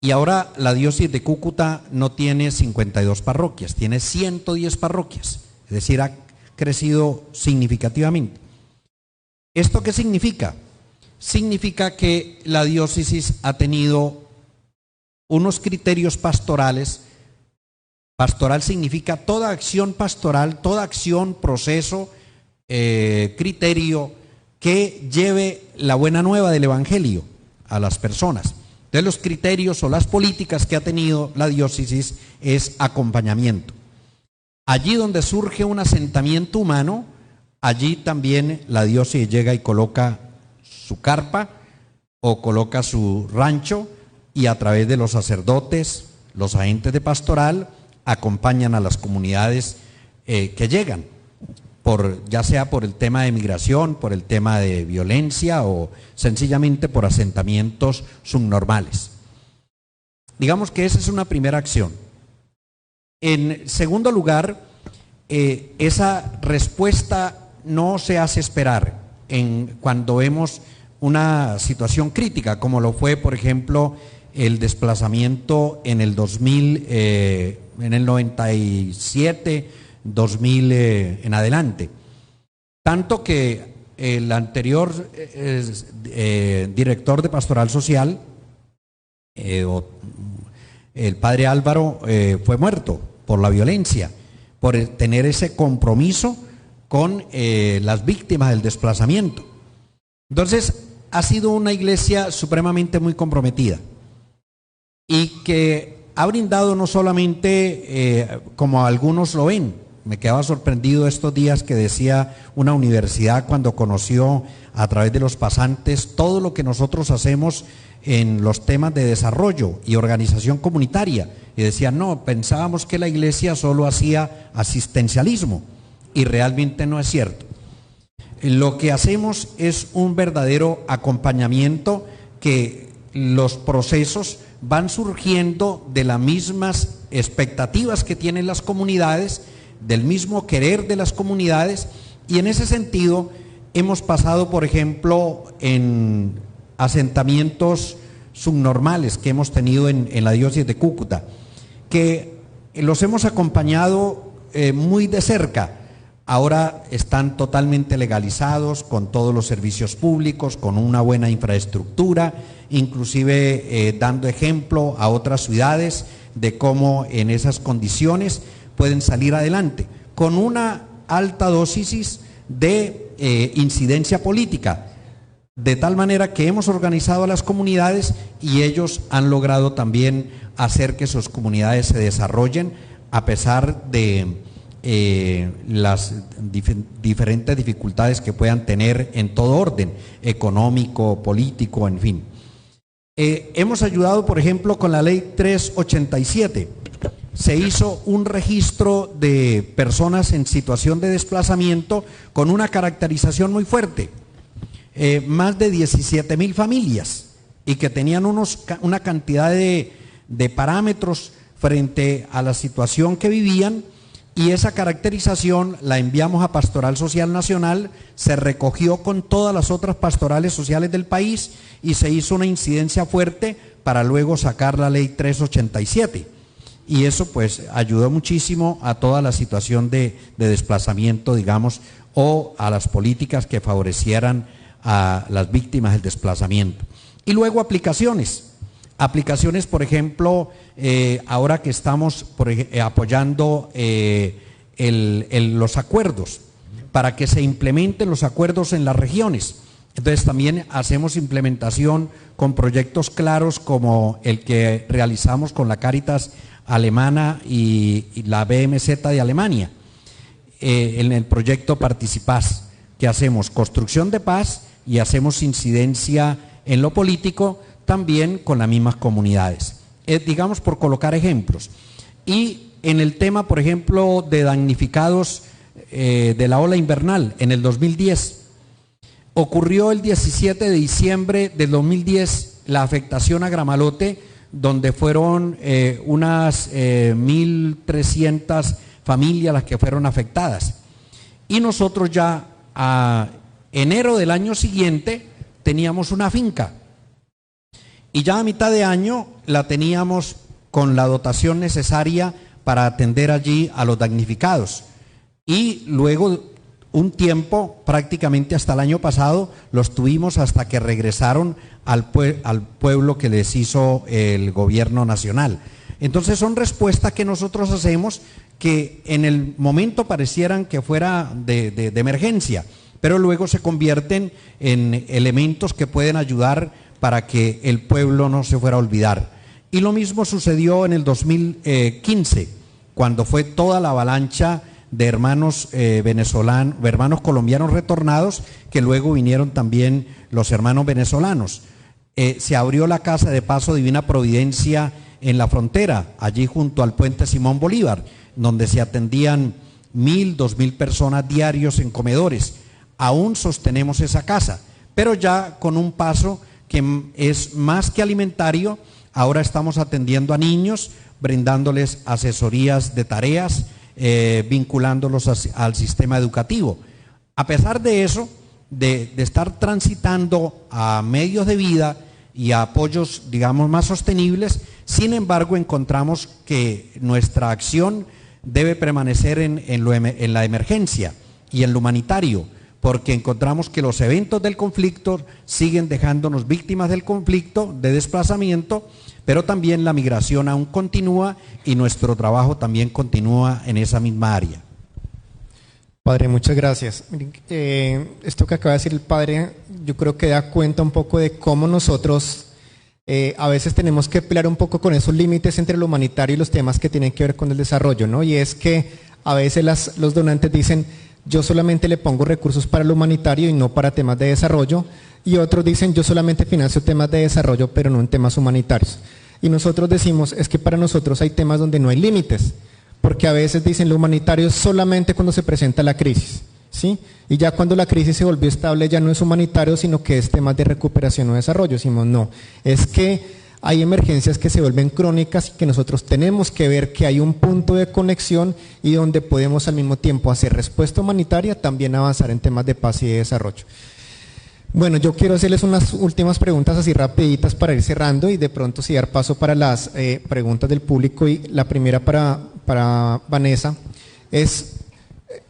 Y ahora la diócesis de Cúcuta no tiene 52 parroquias, tiene 110 parroquias, es decir, ha crecido significativamente. ¿Esto qué significa? Significa que la diócesis ha tenido unos criterios pastorales. Pastoral significa toda acción pastoral, toda acción, proceso, criterio que lleve la buena nueva del Evangelio a las personas. Entonces, los criterios o las políticas que ha tenido la diócesis es acompañamiento. Allí donde surge un asentamiento humano, allí también la diócesis llega y coloca su carpa o coloca su rancho, y a través de los sacerdotes, los agentes de pastoral, acompañan a las comunidades que llegan, ya sea por el tema de migración, por el tema de violencia o sencillamente por asentamientos subnormales. Digamos que esa es una primera acción. En segundo lugar, esa respuesta no se hace esperar cuando vemos una situación crítica, como lo fue, por ejemplo, el desplazamiento en el 2000, en el 97, 2000 en adelante. Tanto que el anterior director de Pastoral Social, el padre Álvaro, fue muerto por la violencia, por tener ese compromiso con las víctimas del desplazamiento. Entonces, ha sido una iglesia supremamente muy comprometida, y que ha brindado no solamente como algunos lo ven. Me quedaba sorprendido estos días que decía una universidad, cuando conoció a través de los pasantes todo lo que nosotros hacemos en los temas de desarrollo y organización comunitaria, y decían: no, pensábamos que la iglesia solo hacía asistencialismo, y realmente no es cierto. Lo que hacemos es un verdadero acompañamiento, que los procesos van surgiendo de las mismas expectativas que tienen las comunidades, del mismo querer de las comunidades, y en ese sentido hemos pasado, por ejemplo, en asentamientos subnormales que hemos tenido en la diócesis de Cúcuta, que los hemos acompañado muy de cerca. Ahora están totalmente legalizados, con todos los servicios públicos, con una buena infraestructura, inclusive dando ejemplo a otras ciudades de cómo en esas condiciones pueden salir adelante, con una alta dosis de incidencia política, de tal manera que hemos organizado a las comunidades y ellos han logrado también hacer que sus comunidades se desarrollen a pesar de las diferentes dificultades que puedan tener en todo orden, económico, político, en fin. Hemos ayudado, por ejemplo, con la ley 387. Se hizo un registro de personas en situación de desplazamiento con una caracterización muy fuerte, más de 17,000 familias, y que tenían una cantidad de parámetros frente a la situación que vivían, y esa caracterización la enviamos a Pastoral Social Nacional, se recogió con todas las otras pastorales sociales del país y se hizo una incidencia fuerte para luego sacar la ley 387. Y eso pues ayudó muchísimo a toda la situación de desplazamiento, digamos, o a las políticas que favorecieran a las víctimas del desplazamiento. Y luego aplicaciones, por ejemplo, ahora que estamos apoyando los acuerdos para que se implementen los acuerdos en las regiones. Entonces también hacemos implementación con proyectos claros como el que realizamos con la Cáritas alemana y la BMZ de Alemania, en el proyecto Participás, que hacemos construcción de paz y hacemos incidencia en lo político también con las mismas comunidades, digamos por colocar ejemplos. Y en el tema, por ejemplo, de damnificados de la ola invernal en el 2010, ocurrió el 17 de diciembre del 2010 la afectación a Gramalote, donde fueron unas 1.300 familias las que fueron afectadas. Y nosotros ya a enero del año siguiente teníamos una finca. Y ya a mitad de año la teníamos con la dotación necesaria para atender allí a los damnificados. Y luego un tiempo, prácticamente hasta el año pasado, los tuvimos hasta que regresaron al pueblo que les hizo el gobierno nacional. Entonces son respuestas que nosotros hacemos que en el momento parecieran que fuera de emergencia, pero luego se convierten en elementos que pueden ayudar para que el pueblo no se fuera a olvidar. Y lo mismo sucedió en el 2015, cuando fue toda la avalancha de hermanos venezolanos, hermanos colombianos retornados, que luego vinieron también los hermanos venezolanos. Se abrió la Casa de Paso Divina Providencia en la frontera, allí junto al puente Simón Bolívar, donde se atendían 1.000, 2.000 personas diarios en comedores. Aún sostenemos esa casa, pero ya con un paso que es más que alimentario. Ahora estamos atendiendo a niños, brindándoles asesorías de tareas, vinculándolos al sistema educativo. A pesar de eso, de estar transitando a medios de vida y a apoyos, digamos, más sostenibles, sin embargo, encontramos que nuestra acción debe permanecer en la emergencia y en lo humanitario, porque encontramos que los eventos del conflicto siguen dejándonos víctimas del conflicto, de desplazamiento, pero también la migración aún continúa y nuestro trabajo también continúa en esa misma área. Padre, muchas gracias. Esto que acaba de decir el Padre, yo creo que da cuenta un poco de cómo nosotros a veces tenemos que pelear un poco con esos límites entre lo humanitario y los temas que tienen que ver con el desarrollo, ¿no? Y es que a veces los donantes dicen, yo solamente le pongo recursos para lo humanitario y no para temas de desarrollo, y otros dicen, yo solamente financio temas de desarrollo pero no en temas humanitarios. Y nosotros decimos, es que para nosotros hay temas donde no hay límites, porque a veces dicen lo humanitario es solamente cuando se presenta la crisis, ¿sí? Y ya cuando la crisis se volvió estable ya no es humanitario, sino que es temas de recuperación o desarrollo. Decimos, no, es que hay emergencias que se vuelven crónicas y que nosotros tenemos que ver que hay un punto de conexión y donde podemos al mismo tiempo hacer respuesta humanitaria, también avanzar en temas de paz y de desarrollo. Bueno, yo quiero hacerles unas últimas preguntas así rapiditas para ir cerrando y de pronto sí dar paso para las preguntas del público. Y la primera para Vanessa es,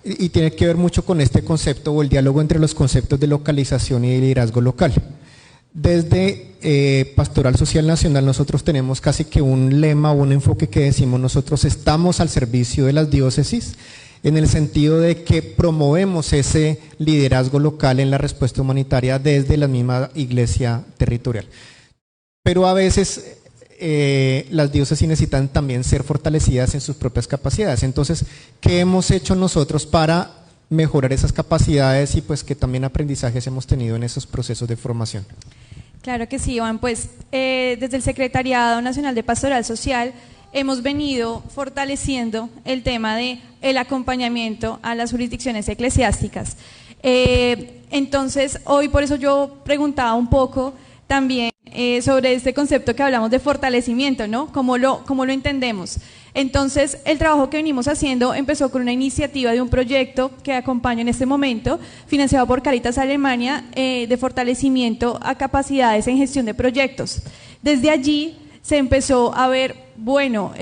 y tiene que ver mucho con este concepto o el diálogo entre los conceptos de localización y de liderazgo local. Desde Pastoral Social Nacional nosotros tenemos casi que un lema o un enfoque que decimos, nosotros estamos al servicio de las diócesis, en el sentido de que promovemos ese liderazgo local en la respuesta humanitaria desde la misma iglesia territorial. Pero a veces las diócesis necesitan también ser fortalecidas en sus propias capacidades. Entonces, ¿qué hemos hecho nosotros para mejorar esas capacidades y pues qué también aprendizajes hemos tenido en esos procesos de formación? Claro que sí, Iván. Pues desde el Secretariado Nacional de Pastoral Social hemos venido fortaleciendo el tema de el acompañamiento a las jurisdicciones eclesiásticas. Entonces, hoy por eso yo preguntaba un poco también sobre este concepto que hablamos de fortalecimiento, ¿no? ¿Cómo lo entendemos? Entonces, el trabajo que venimos haciendo empezó con una iniciativa de un proyecto que acompaño en este momento, financiado por Cáritas Alemania, de fortalecimiento a capacidades en gestión de proyectos. Desde allí se empezó a ver, bueno,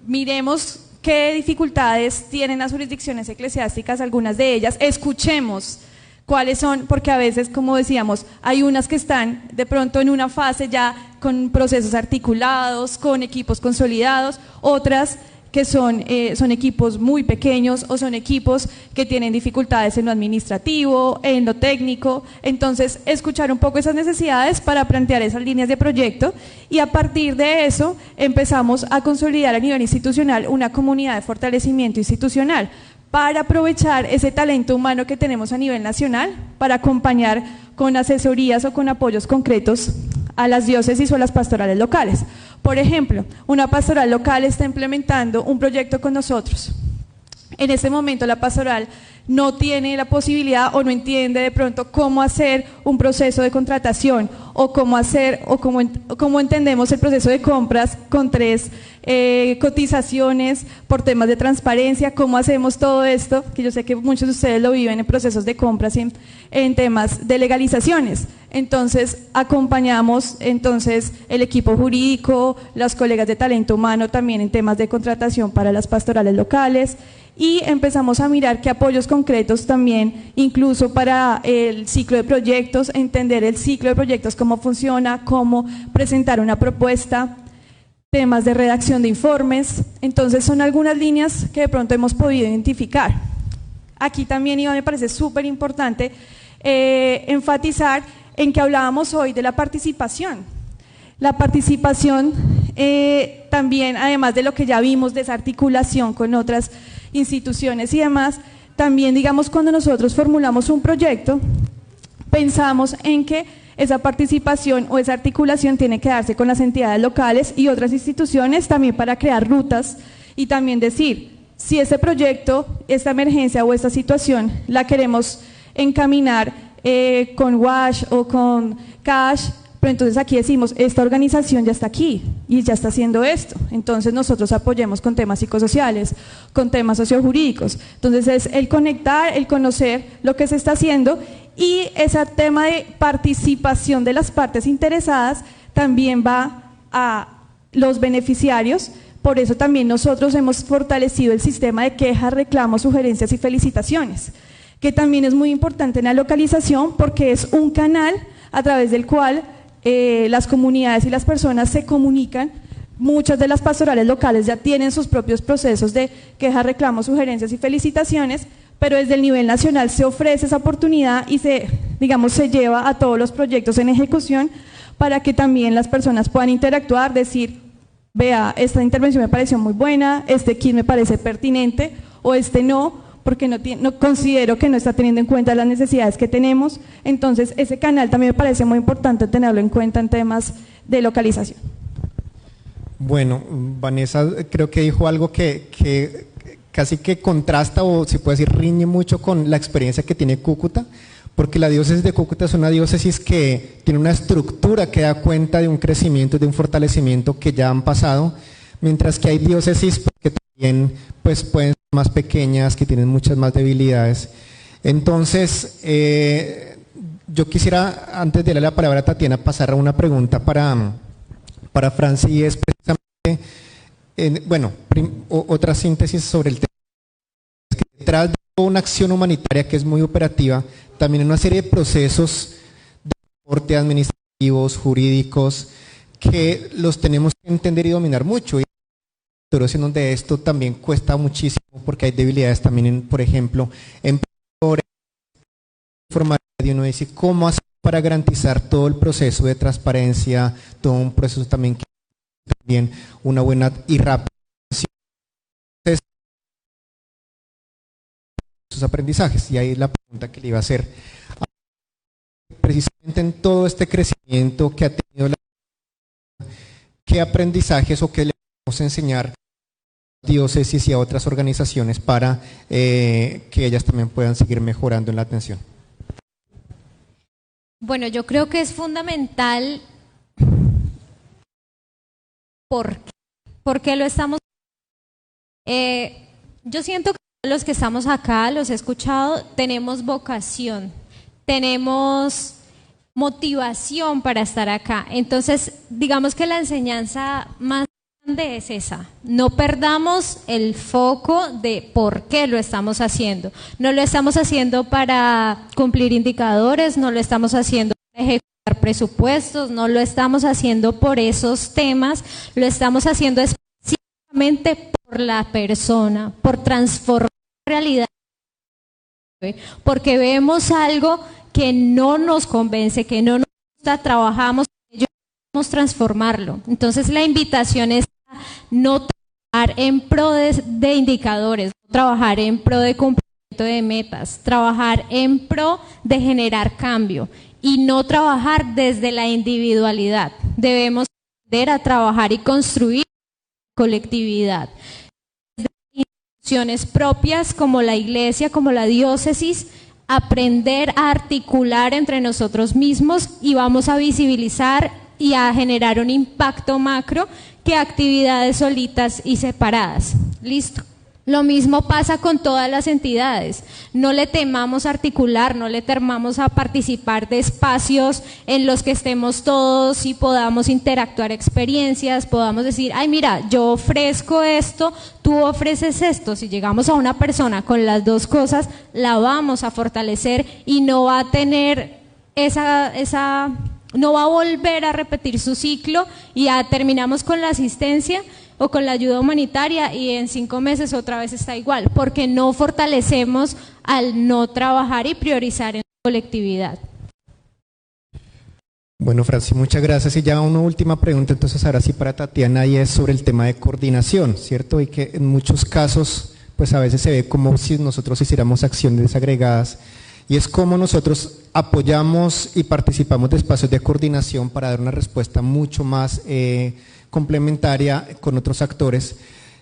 miremos qué dificultades tienen las jurisdicciones eclesiásticas, algunas de ellas, escuchemos cuáles son, porque a veces, como decíamos, hay unas que están de pronto en una fase ya con procesos articulados, con equipos consolidados, otras que son equipos muy pequeños o son equipos que tienen dificultades en lo administrativo, en lo técnico. Entonces, escuchar un poco esas necesidades para plantear esas líneas de proyecto, y a partir de eso empezamos a consolidar a nivel institucional una comunidad de fortalecimiento institucional para aprovechar ese talento humano que tenemos a nivel nacional para acompañar con asesorías o con apoyos concretos a las diócesis o a las pastorales locales. Por ejemplo, una pastoral local está implementando un proyecto con nosotros. En este momento la pastoral no tiene la posibilidad o no entiende de pronto cómo hacer un proceso de contratación o cómo entendemos el proceso de compras con 3 cotizaciones por temas de transparencia, cómo hacemos todo esto, que yo sé que muchos de ustedes lo viven en procesos de compras y en temas de legalizaciones. Entonces acompañamos el equipo jurídico, los colegas de talento humano también en temas de contratación para las pastorales locales, y empezamos a mirar qué apoyos concretos también, incluso para el ciclo de proyectos, entender el ciclo de proyectos, cómo funciona, cómo presentar una propuesta, temas de redacción de informes. Entonces son algunas líneas que de pronto hemos podido identificar. Aquí también, Iván, me parece súper importante enfatizar en que hablábamos hoy de la participación. La participación también, además de lo que ya vimos, de esa articulación con otras instituciones y demás, también, digamos, cuando nosotros formulamos un proyecto, pensamos en que esa participación o esa articulación tiene que darse con las entidades locales y otras instituciones también para crear rutas y también decir, si este proyecto, esta emergencia o esta situación la queremos encaminar con WASH o con CASH, pero entonces aquí decimos, esta organización ya está aquí y ya está haciendo esto, entonces nosotros apoyemos con temas psicosociales, con temas sociojurídicos. Entonces es el conectar, el conocer lo que se está haciendo, y ese tema de participación de las partes interesadas también va a los beneficiarios. Por eso también nosotros hemos fortalecido el sistema de quejas, reclamos, sugerencias y felicitaciones, que también es muy importante en la localización porque es un canal a través del cual las comunidades y las personas se comunican. Muchas de las pastorales locales ya tienen sus propios procesos de quejas, reclamos, sugerencias y felicitaciones, pero desde el nivel nacional se ofrece esa oportunidad y se lleva a todos los proyectos en ejecución para que también las personas puedan interactuar, decir, vea, esta intervención me pareció muy buena, este kit me parece pertinente o este no, porque no considero que no está teniendo en cuenta las necesidades que tenemos. Entonces ese canal también me parece muy importante tenerlo en cuenta en temas de localización. Bueno, Vanessa creo que dijo algo que casi que contrasta, o se puede decir riñe mucho con la experiencia que tiene Cúcuta, porque la diócesis de Cúcuta es una diócesis que tiene una estructura que da cuenta de un crecimiento, de un fortalecimiento que ya han pasado, mientras que hay diócesis que también pues pueden ser más pequeñas, que tienen muchas más debilidades. Entonces, yo quisiera, antes de darle la palabra a Tatiana, pasar a una pregunta para Franci, y es precisamente, otra síntesis sobre el tema. Es que detrás de una acción humanitaria que es muy operativa, también hay una serie de procesos de soporte administrativos, jurídicos, que los tenemos que entender y dominar mucho. En donde esto también cuesta muchísimo porque hay debilidades también, por ejemplo, en formalidad, y uno dice cómo hacer para garantizar todo el proceso de transparencia, todo un proceso también una buena y rápida sus aprendizajes. Y ahí es la pregunta que le iba a hacer, precisamente en todo este crecimiento que ha tenido ¿qué aprendizajes o qué le podemos enseñar a diócesis y a otras organizaciones para que ellas también puedan seguir mejorando en la atención? Bueno, yo creo que es fundamental porque lo estamos... yo siento que los que estamos acá, los he escuchado, tenemos vocación, tenemos motivación para estar acá. Entonces, digamos que la enseñanza más grande es esa. No perdamos el foco de por qué lo estamos haciendo. No lo estamos haciendo para cumplir indicadores, no lo estamos haciendo para ejecutar presupuestos, no lo estamos haciendo por esos temas, lo estamos haciendo únicamente por la persona, por transformar la realidad, porque vemos algo que no nos convence, que no nos gusta, trabajamos en ello, queremos transformarlo. Entonces la invitación es a no trabajar en pro de indicadores, no trabajar en pro de cumplimiento de metas, trabajar en pro de generar cambio y no trabajar desde la individualidad. Debemos aprender a trabajar y construir colectividad. Desde instituciones propias como la iglesia, como la diócesis, aprender a articular entre nosotros mismos y vamos a visibilizar y a generar un impacto macro que actividades solitas y separadas. ¿Listo? Lo mismo pasa con todas las entidades. No le temamos articular, no le temamos a participar de espacios en los que estemos todos y podamos interactuar experiencias, podamos decir, ay mira, yo ofrezco esto, tú ofreces esto. Si llegamos a una persona con las dos cosas, la vamos a fortalecer y no va a tener no va a volver a repetir su ciclo y ya terminamos con la asistencia o con la ayuda humanitaria y en 5 meses otra vez está igual, porque no fortalecemos al no trabajar y priorizar en colectividad. Bueno, Franci, muchas gracias. Y ya una última pregunta, entonces ahora sí para Tatiana, y es sobre el tema de coordinación, ¿cierto? Y que en muchos casos, pues a veces se ve como si nosotros hiciéramos acciones desagregadas, y es como nosotros apoyamos y participamos de espacios de coordinación para dar una respuesta mucho más complementaria con otros actores,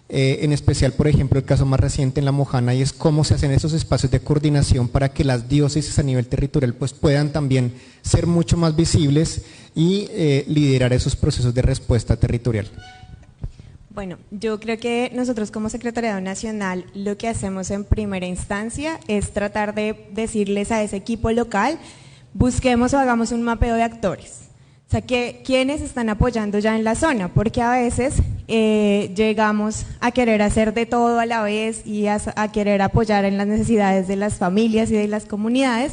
en especial, por ejemplo, el caso más reciente en La Mojana, y es cómo se hacen esos espacios de coordinación para que las diócesis a nivel territorial pues puedan también ser mucho más visibles y liderar esos procesos de respuesta territorial. Bueno, yo creo que nosotros como Secretariado Nacional lo que hacemos en primera instancia es tratar de decirles a ese equipo local, busquemos o hagamos un mapeo de actores. O sea, ¿quiénes están apoyando ya en la zona? Porque a veces llegamos a querer hacer de todo a la vez y a querer apoyar en las necesidades de las familias y de las comunidades,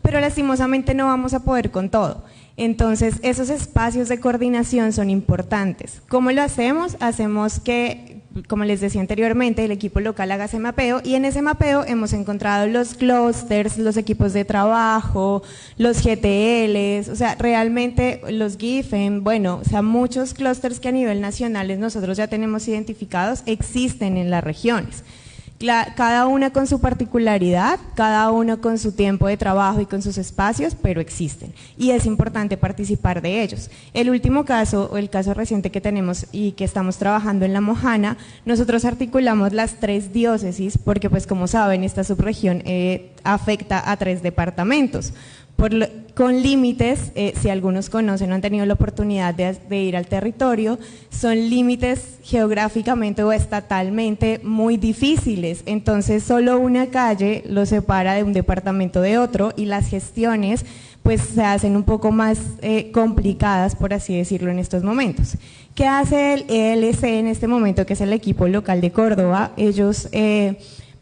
pero lastimosamente no vamos a poder con todo. Entonces, esos espacios de coordinación son importantes. ¿Cómo lo hacemos? Hacemos que, como les decía anteriormente, el equipo local haga ese mapeo y en ese mapeo hemos encontrado los clústeres, los equipos de trabajo, los GTLs, o sea, realmente los GIFEN, bueno, o sea, muchos clústeres que a nivel nacional nosotros ya tenemos identificados existen en las regiones. Cada una con su particularidad, cada uno con su tiempo de trabajo y con sus espacios, pero existen y es importante participar de ellos. El último caso, o el caso reciente que tenemos y que estamos trabajando en La Mojana, nosotros articulamos las 3 diócesis porque pues como saben esta subregión afecta a 3 departamentos. Con límites, si algunos conocen o han tenido la oportunidad de ir al territorio, son límites geográficamente o estatalmente muy difíciles, entonces solo una calle los separa de un departamento de otro y las gestiones pues se hacen un poco más complicadas, por así decirlo, en estos momentos. ¿Qué hace el ELC en este momento, que es el equipo local de Córdoba? Ellos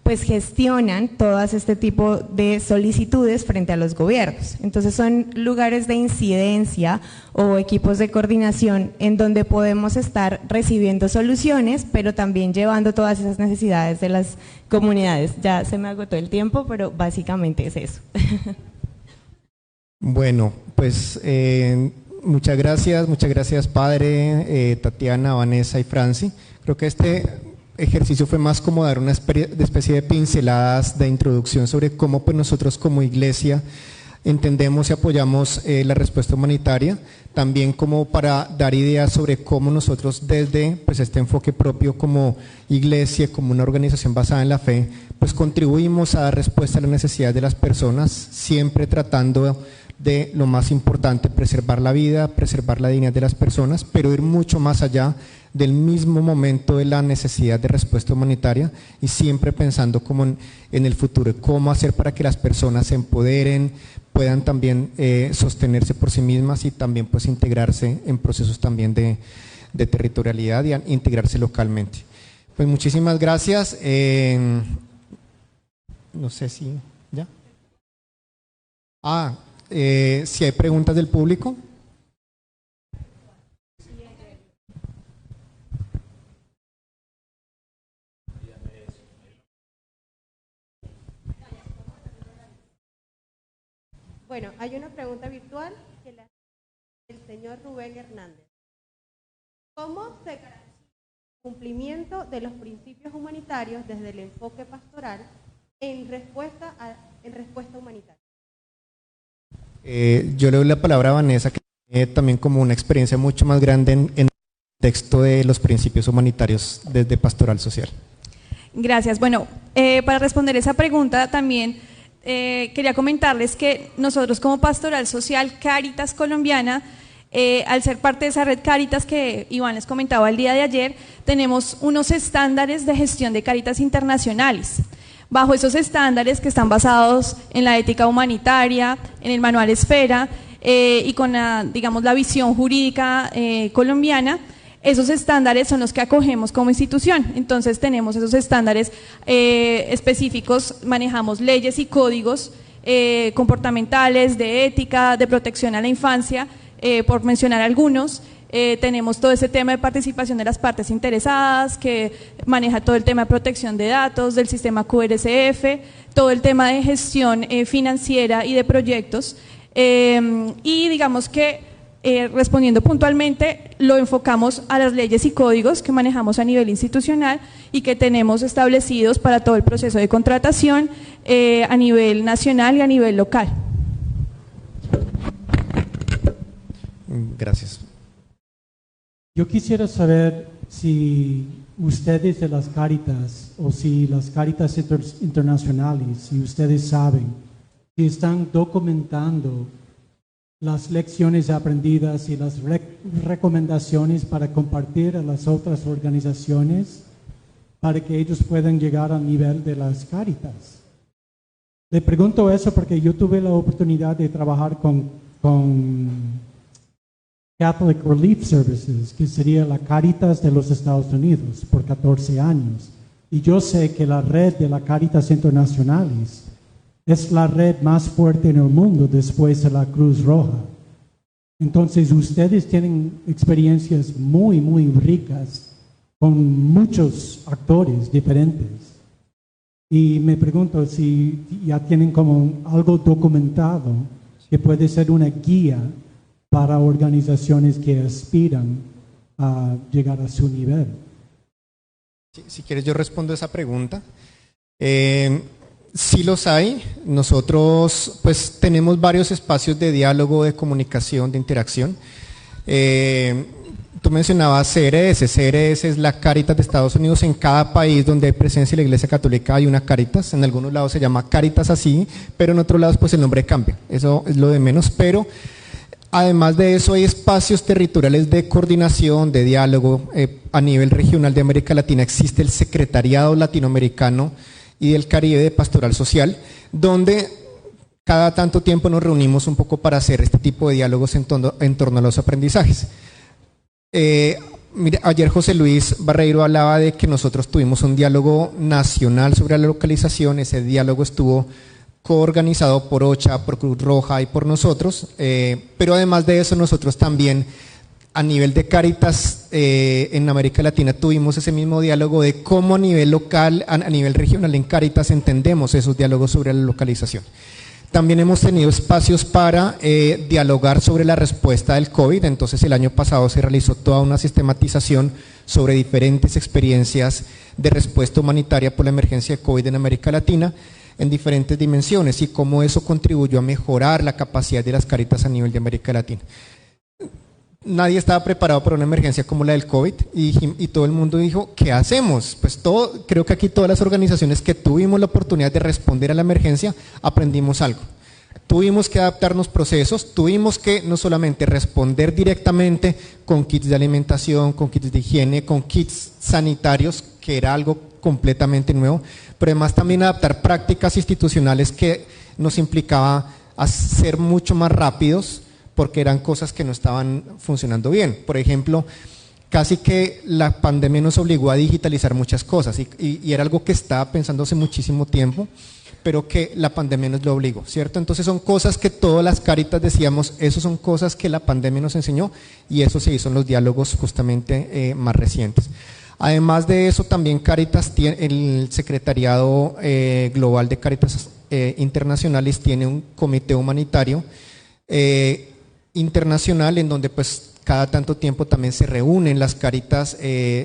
pues gestionan todas este tipo de solicitudes frente a los gobiernos. Entonces son lugares de incidencia o equipos de coordinación en donde podemos estar recibiendo soluciones, pero también llevando todas esas necesidades de las comunidades. Ya se me agotó el tiempo, pero básicamente es eso. Bueno, pues muchas gracias padre, Tatiana, Vanessa y Franci. Creo que este ejercicio fue más como dar una especie de pinceladas de introducción sobre cómo pues nosotros como iglesia entendemos y apoyamos la respuesta humanitaria, también como para dar ideas sobre cómo nosotros desde pues este enfoque propio como iglesia, como una organización basada en la fe, pues contribuimos a dar respuesta a las necesidades de las personas, siempre tratando de lo más importante, preservar la vida, preservar la dignidad de las personas, pero ir mucho más allá del mismo momento de la necesidad de respuesta humanitaria y siempre pensando como en el futuro, cómo hacer para que las personas se empoderen, puedan también sostenerse por sí mismas y también pues integrarse en procesos también de territorialidad y integrarse localmente. Pues muchísimas gracias. No sé si ya. Si hay preguntas del público. Bueno, hay una pregunta virtual que la hace el señor Rubén Hernández. ¿Cómo se garantiza el cumplimiento de los principios humanitarios desde el enfoque pastoral en respuesta humanitaria? Yo le doy la palabra a Vanessa, que tiene también como una experiencia mucho más grande en el texto de los principios humanitarios desde Pastoral Social. Gracias. Bueno, para responder esa pregunta también quería comentarles que nosotros como Pastoral Social Cáritas Colombiana, al ser parte de esa red Cáritas que Iván les comentaba el día de ayer, tenemos unos estándares de gestión de Cáritas internacionales. Bajo esos estándares que están basados en la ética humanitaria, en el manual Esfera y con la visión jurídica colombiana, esos estándares son los que acogemos como institución. Entonces tenemos esos estándares específicos, manejamos leyes y códigos comportamentales, de ética, de protección a la infancia, por mencionar algunos. Tenemos todo ese tema de participación de las partes interesadas, que maneja todo el tema de protección de datos, del sistema QRSF, todo el tema de gestión financiera y de proyectos. Y digamos que, respondiendo puntualmente, lo enfocamos a las leyes y códigos que manejamos a nivel institucional y que tenemos establecidos para todo el proceso de contratación a nivel nacional y a nivel local. Gracias. Yo quisiera saber si ustedes de las Cáritas o si las Cáritas internacionales, si ustedes saben, si están documentando las lecciones aprendidas y las recomendaciones para compartir a las otras organizaciones para que ellos puedan llegar al nivel de las Cáritas. Le pregunto eso porque yo tuve la oportunidad de trabajar con Catholic Relief Services, que sería la Cáritas de los Estados Unidos, por 14 años. Y yo sé que la red de la Cáritas Internacionales es la red más fuerte en el mundo después de la Cruz Roja. Entonces ustedes tienen experiencias muy, muy ricas con muchos actores diferentes. Y me pregunto si ya tienen como algo documentado que puede ser una guía para organizaciones que aspiran a llegar a su nivel. Si quieres yo respondo esa pregunta. Sí los hay. Nosotros pues tenemos varios espacios de diálogo, de comunicación, de interacción. Tú mencionabas CRS. CRS es la Cáritas de Estados Unidos. En cada país donde hay presencia de la Iglesia Católica hay una Cáritas. En algunos lados se llama Cáritas así, pero en otros lados pues el nombre cambia. Eso es lo de menos, pero además de eso hay espacios territoriales de coordinación, de diálogo. A nivel regional de América Latina existe el Secretariado Latinoamericano y del Caribe de Pastoral Social, donde cada tanto tiempo nos reunimos un poco para hacer este tipo de diálogos en torno a los aprendizajes. Mire, ayer José Luis Barreiro hablaba de que nosotros tuvimos un diálogo nacional sobre la localización. Ese diálogo estuvo coorganizado por OCHA, por Cruz Roja y por nosotros, pero además de eso nosotros también a nivel de Cáritas en América Latina tuvimos ese mismo diálogo de cómo a nivel local, a nivel regional en Cáritas entendemos esos diálogos sobre la localización. También hemos tenido espacios para dialogar sobre la respuesta del COVID. Entonces el año pasado se realizó toda una sistematización sobre diferentes experiencias de respuesta humanitaria por la emergencia de COVID en América Latina en diferentes dimensiones y cómo eso contribuyó a mejorar la capacidad de las Cáritas a nivel de América Latina. Nadie estaba preparado para una emergencia como la del COVID y todo el mundo dijo, ¿qué hacemos? Pues creo que aquí todas las organizaciones que tuvimos la oportunidad de responder a la emergencia aprendimos algo. Tuvimos que adaptarnos procesos, tuvimos que no solamente responder directamente con kits de alimentación, con kits de higiene, con kits sanitarios, que era algo completamente nuevo, pero además también adaptar prácticas institucionales que nos implicaba a ser mucho más rápidos porque eran cosas que no estaban funcionando bien. Por ejemplo, casi que la pandemia nos obligó a digitalizar muchas cosas y era algo que estaba pensándose muchísimo tiempo, pero que la pandemia nos lo obligó, ¿cierto? Entonces son cosas que todas las Cáritas decíamos, eso son cosas que la pandemia nos enseñó y eso se hizo en los diálogos justamente más recientes. Además de eso, también Cáritas tiene el Secretariado Global de Cáritas Internationalis tiene un comité humanitario internacional en donde pues cada tanto tiempo también se reúnen las Cáritas,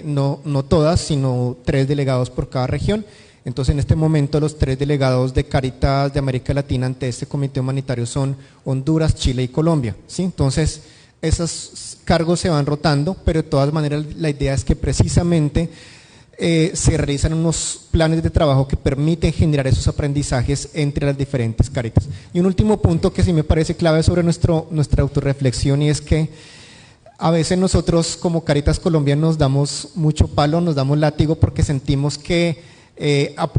no todas, sino 3 delegados por cada región. Entonces en este momento los 3 delegados de Cáritas de América Latina ante este comité humanitario son Honduras, Chile y Colombia, ¿sí? Entonces esos cargos se van rotando, pero de todas maneras la idea es que precisamente se realizan unos planes de trabajo que permiten generar esos aprendizajes entre las diferentes Cáritas. Y un último punto que sí me parece clave sobre nuestra autorreflexión, y es que a veces nosotros como Cáritas Colombia nos damos mucho palo, nos damos látigo porque sentimos que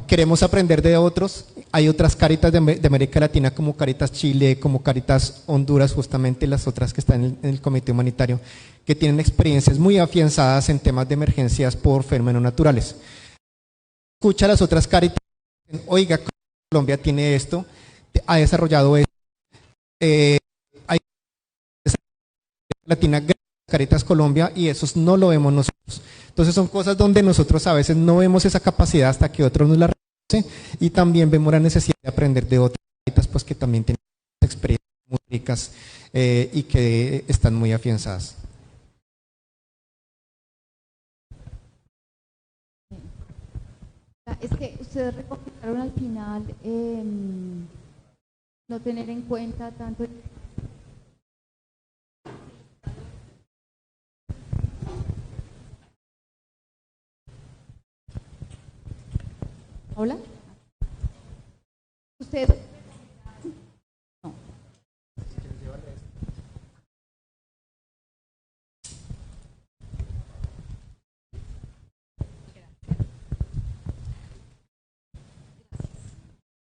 queremos aprender de otros. Hay otras Cáritas de América Latina como Cáritas Chile, como Cáritas Honduras, justamente las otras que están en el comité humanitario, que tienen experiencias muy afianzadas en temas de emergencias por fenómenos naturales. Escucha a las otras Cáritas, oiga, Colombia tiene esto, ha desarrollado esto, hay Latina, Cáritas Colombia, y eso no lo vemos nosotros. Entonces son cosas donde nosotros a veces no vemos esa capacidad hasta que otros nos la reconocen, y también vemos la necesidad de aprender de otras Cáritas pues que también tienen experiencias muy ricas y que están muy afianzadas. Es que ustedes recomendaron al final no tener en cuenta tanto. ¿Hola? Ustedes. No.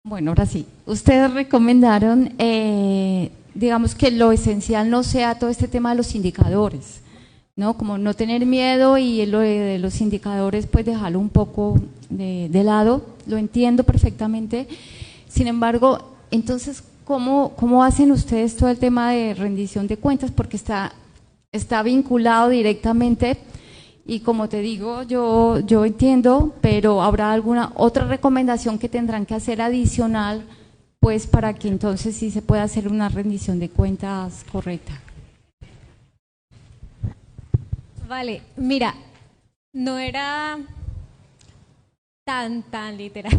Bueno, ahora sí. Ustedes recomendaron, digamos, que lo esencial no sea todo este tema de los indicadores, ¿no? Como no tener miedo, y lo de los indicadores, pues dejarlo un poco de lado. Lo entiendo perfectamente. Sin embargo, entonces, ¿cómo hacen ustedes todo el tema de rendición de cuentas? Porque está vinculado directamente. Y como te digo, yo entiendo, pero ¿habrá alguna otra recomendación que tendrán que hacer adicional, pues para que entonces sí se pueda hacer una rendición de cuentas correcta? Vale, mira, no era tan literal.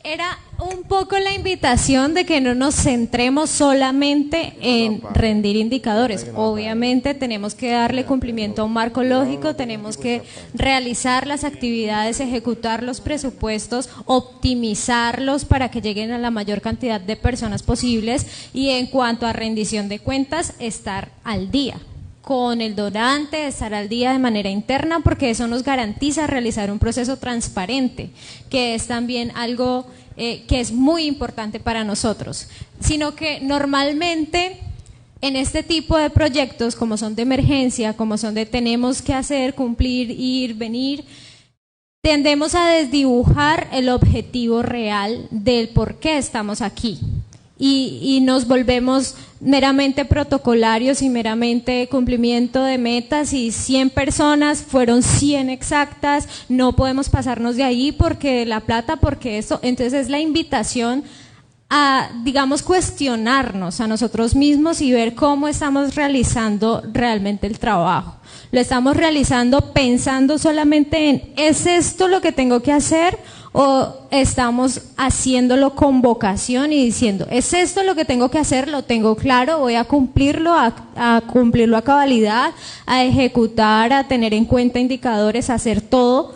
Era un poco la invitación de que no nos centremos solamente en rendir indicadores. Obviamente tenemos que darle cumplimiento a un marco lógico, tenemos que realizar las actividades, ejecutar los presupuestos, optimizarlos para que lleguen a la mayor cantidad de personas posibles, y en cuanto a rendición de cuentas, estar al día con el donante, estar al día de manera interna, porque eso nos garantiza realizar un proceso transparente, que es también algo que es muy importante para nosotros. Sino que normalmente en este tipo de proyectos, como son de emergencia, como son de tenemos que hacer, cumplir, ir, venir, tendemos a desdibujar el objetivo real del por qué estamos aquí. Y nos volvemos meramente protocolarios y meramente cumplimiento de metas, y 100 personas fueron 100 exactas, no podemos pasarnos de ahí porque la plata, porque esto. Entonces es la invitación a, digamos, cuestionarnos a nosotros mismos y ver cómo estamos realizando realmente el trabajo. Lo estamos realizando pensando solamente en ¿es esto lo que tengo que hacer? ¿O estamos haciéndolo con vocación y diciendo es esto lo que tengo que hacer, lo tengo claro, voy a cumplirlo, a cumplirlo a cabalidad, a ejecutar, a tener en cuenta indicadores, a hacer todo,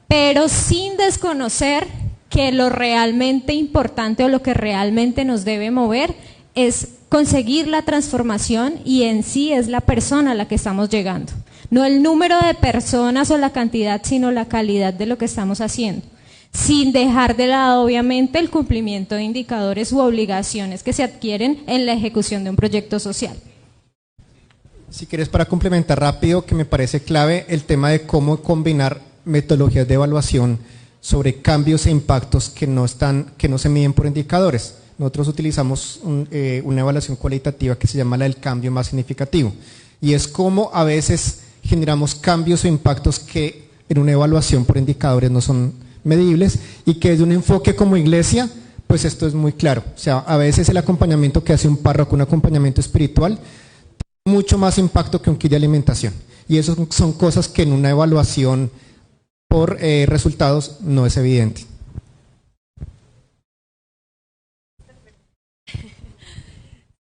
pero sin desconocer que lo realmente importante o lo que realmente nos debe mover es conseguir la transformación, y en sí es la persona a la que estamos llegando? No el número de personas o la cantidad, sino la calidad de lo que estamos haciendo, sin dejar de lado obviamente el cumplimiento de indicadores u obligaciones que se adquieren en la ejecución de un proyecto social. Si quieres, para complementar rápido, que me parece clave el tema de cómo combinar metodologías de evaluación sobre cambios e impactos que no se miden por indicadores. Nosotros utilizamos una evaluación cualitativa que se llama la del cambio más significativo, y es cómo a veces generamos cambios o impactos que en una evaluación por indicadores no son medibles, y que desde un enfoque como iglesia pues esto es muy claro. O sea, a veces el acompañamiento que hace un párroco, un acompañamiento espiritual, tiene mucho más impacto que un kit de alimentación. Y eso son cosas que en una evaluación por resultados no es evidente.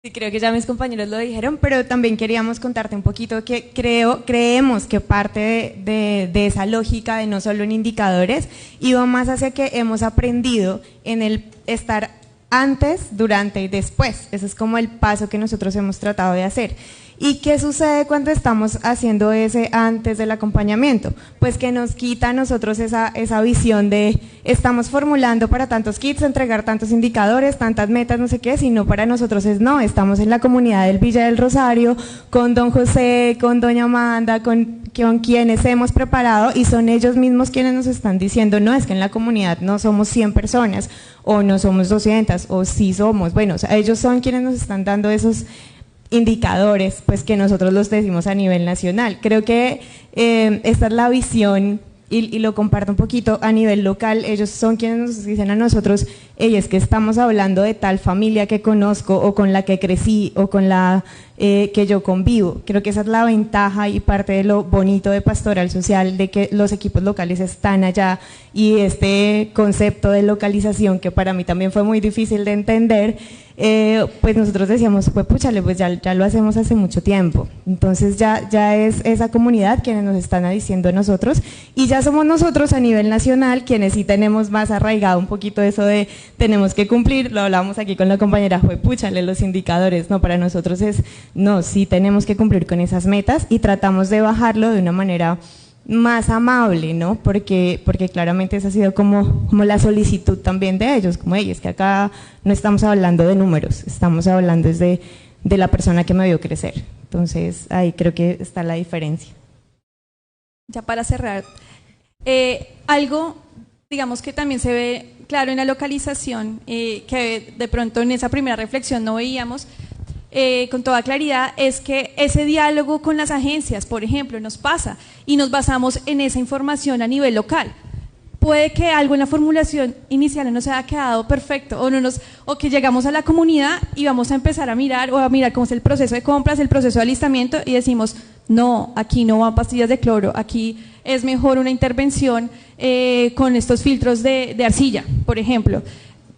Sí, creo que ya mis compañeros lo dijeron, pero también queríamos contarte un poquito que creemos que parte de esa lógica de no solo en indicadores, iba más hacia que hemos aprendido en el estar antes, durante y después. Ese es como el paso que nosotros hemos tratado de hacer. ¿Y qué sucede cuando estamos haciendo ese antes del acompañamiento? Pues que nos quita a nosotros esa visión de estamos formulando para tantos kits, entregar tantos indicadores, tantas metas, no sé qué, sino para nosotros es no, estamos en la comunidad del Villa del Rosario, con don José, con doña Amanda, con quienes hemos preparado y son ellos mismos quienes nos están diciendo, no, es que en la comunidad no somos 100 personas o no somos 200 o sí somos, bueno, o sea, ellos son quienes nos están dando esos indicadores, pues que nosotros los decimos a nivel nacional. Creo que esta es la visión y lo comparto un poquito a nivel local. Ellos son quienes nos dicen a nosotros, es que estamos hablando de tal familia que conozco o con la que crecí o con la que yo convivo. Creo que esa es la ventaja y parte de lo bonito de Pastoral Social, de que los equipos locales están allá y este concepto de localización que para mí también fue muy difícil de entender, pues nosotros decíamos, pues púchale, pues ya lo hacemos hace mucho tiempo. Entonces ya es esa comunidad quienes nos están diciendo a nosotros y ya somos nosotros a nivel nacional quienes sí tenemos más arraigado un poquito eso de tenemos que cumplir, lo hablamos aquí con la compañera, fue púchale los indicadores, no, para nosotros es, no, sí tenemos que cumplir con esas metas y tratamos de bajarlo de una manera más amable, ¿no? Porque claramente esa ha sido como la solicitud también de ellos, como es que acá no estamos hablando de números, estamos hablando de la persona que me vio crecer. Entonces ahí creo que está la diferencia. Ya para cerrar, algo, digamos que también se ve claro en la localización, que de pronto en esa primera reflexión no veíamos, con toda claridad, es que ese diálogo con las agencias, por ejemplo, nos pasa y nos basamos en esa información a nivel local. Puede que algo en la formulación inicial no nos haya quedado perfecto o que llegamos a la comunidad y vamos a empezar a mirar cómo es el proceso de compras, el proceso de alistamiento y decimos, no, aquí no van pastillas de cloro, aquí es mejor una intervención con estos filtros de arcilla, por ejemplo.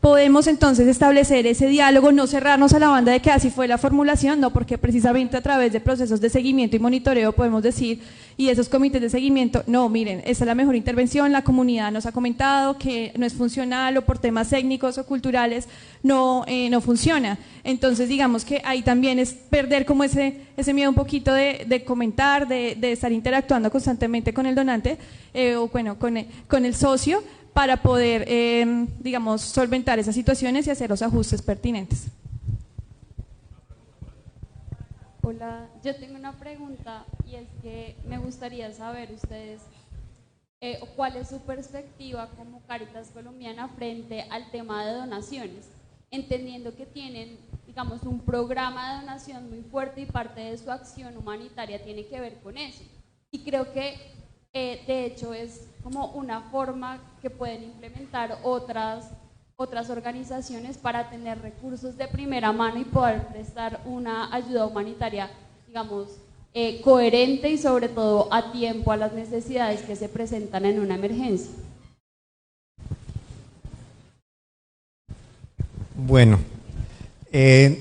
Podemos entonces establecer ese diálogo, no cerrarnos a la banda de que así fue la formulación, no, porque precisamente a través de procesos de seguimiento y monitoreo podemos decir, y esos comités de seguimiento, no, miren, esta es la mejor intervención, la comunidad nos ha comentado que no es funcional o por temas técnicos o culturales no funciona. Entonces digamos que ahí también es perder como ese miedo un poquito de comentar, de estar interactuando constantemente con el donante o bueno, con el socio, para poder, digamos, solventar esas situaciones y hacer los ajustes pertinentes. Hola, yo tengo una pregunta y es que me gustaría saber ustedes cuál es su perspectiva como Cáritas Colombiana frente al tema de donaciones, entendiendo que tienen, digamos, un programa de donación muy fuerte y parte de su acción humanitaria tiene que ver con eso. Y creo que de hecho es como una forma que pueden implementar otras organizaciones para tener recursos de primera mano y poder prestar una ayuda humanitaria, digamos, coherente y sobre todo a tiempo a las necesidades que se presentan en una emergencia. Bueno,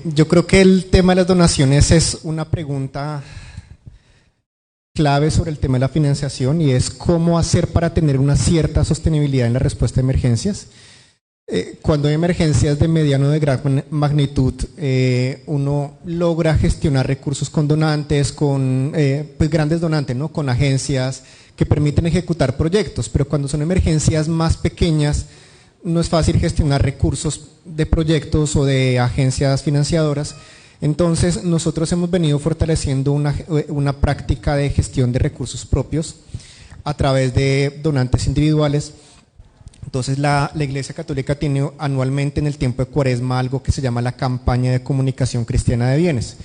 yo creo que el tema de las donaciones es una pregunta clave sobre el tema de la financiación y es cómo hacer para tener una cierta sostenibilidad en la respuesta a emergencias. Cuando hay emergencias de mediano o de gran magnitud, uno logra gestionar recursos con donantes, con pues grandes donantes, ¿no? Con agencias que permiten ejecutar proyectos, pero cuando son emergencias más pequeñas no es fácil gestionar recursos de proyectos o de agencias financiadoras. Entonces nosotros hemos venido fortaleciendo una práctica de gestión de recursos propios a través de donantes individuales. Entonces la Iglesia Católica tiene anualmente en el tiempo de Cuaresma algo que se llama la campaña de comunicación cristiana de bienes.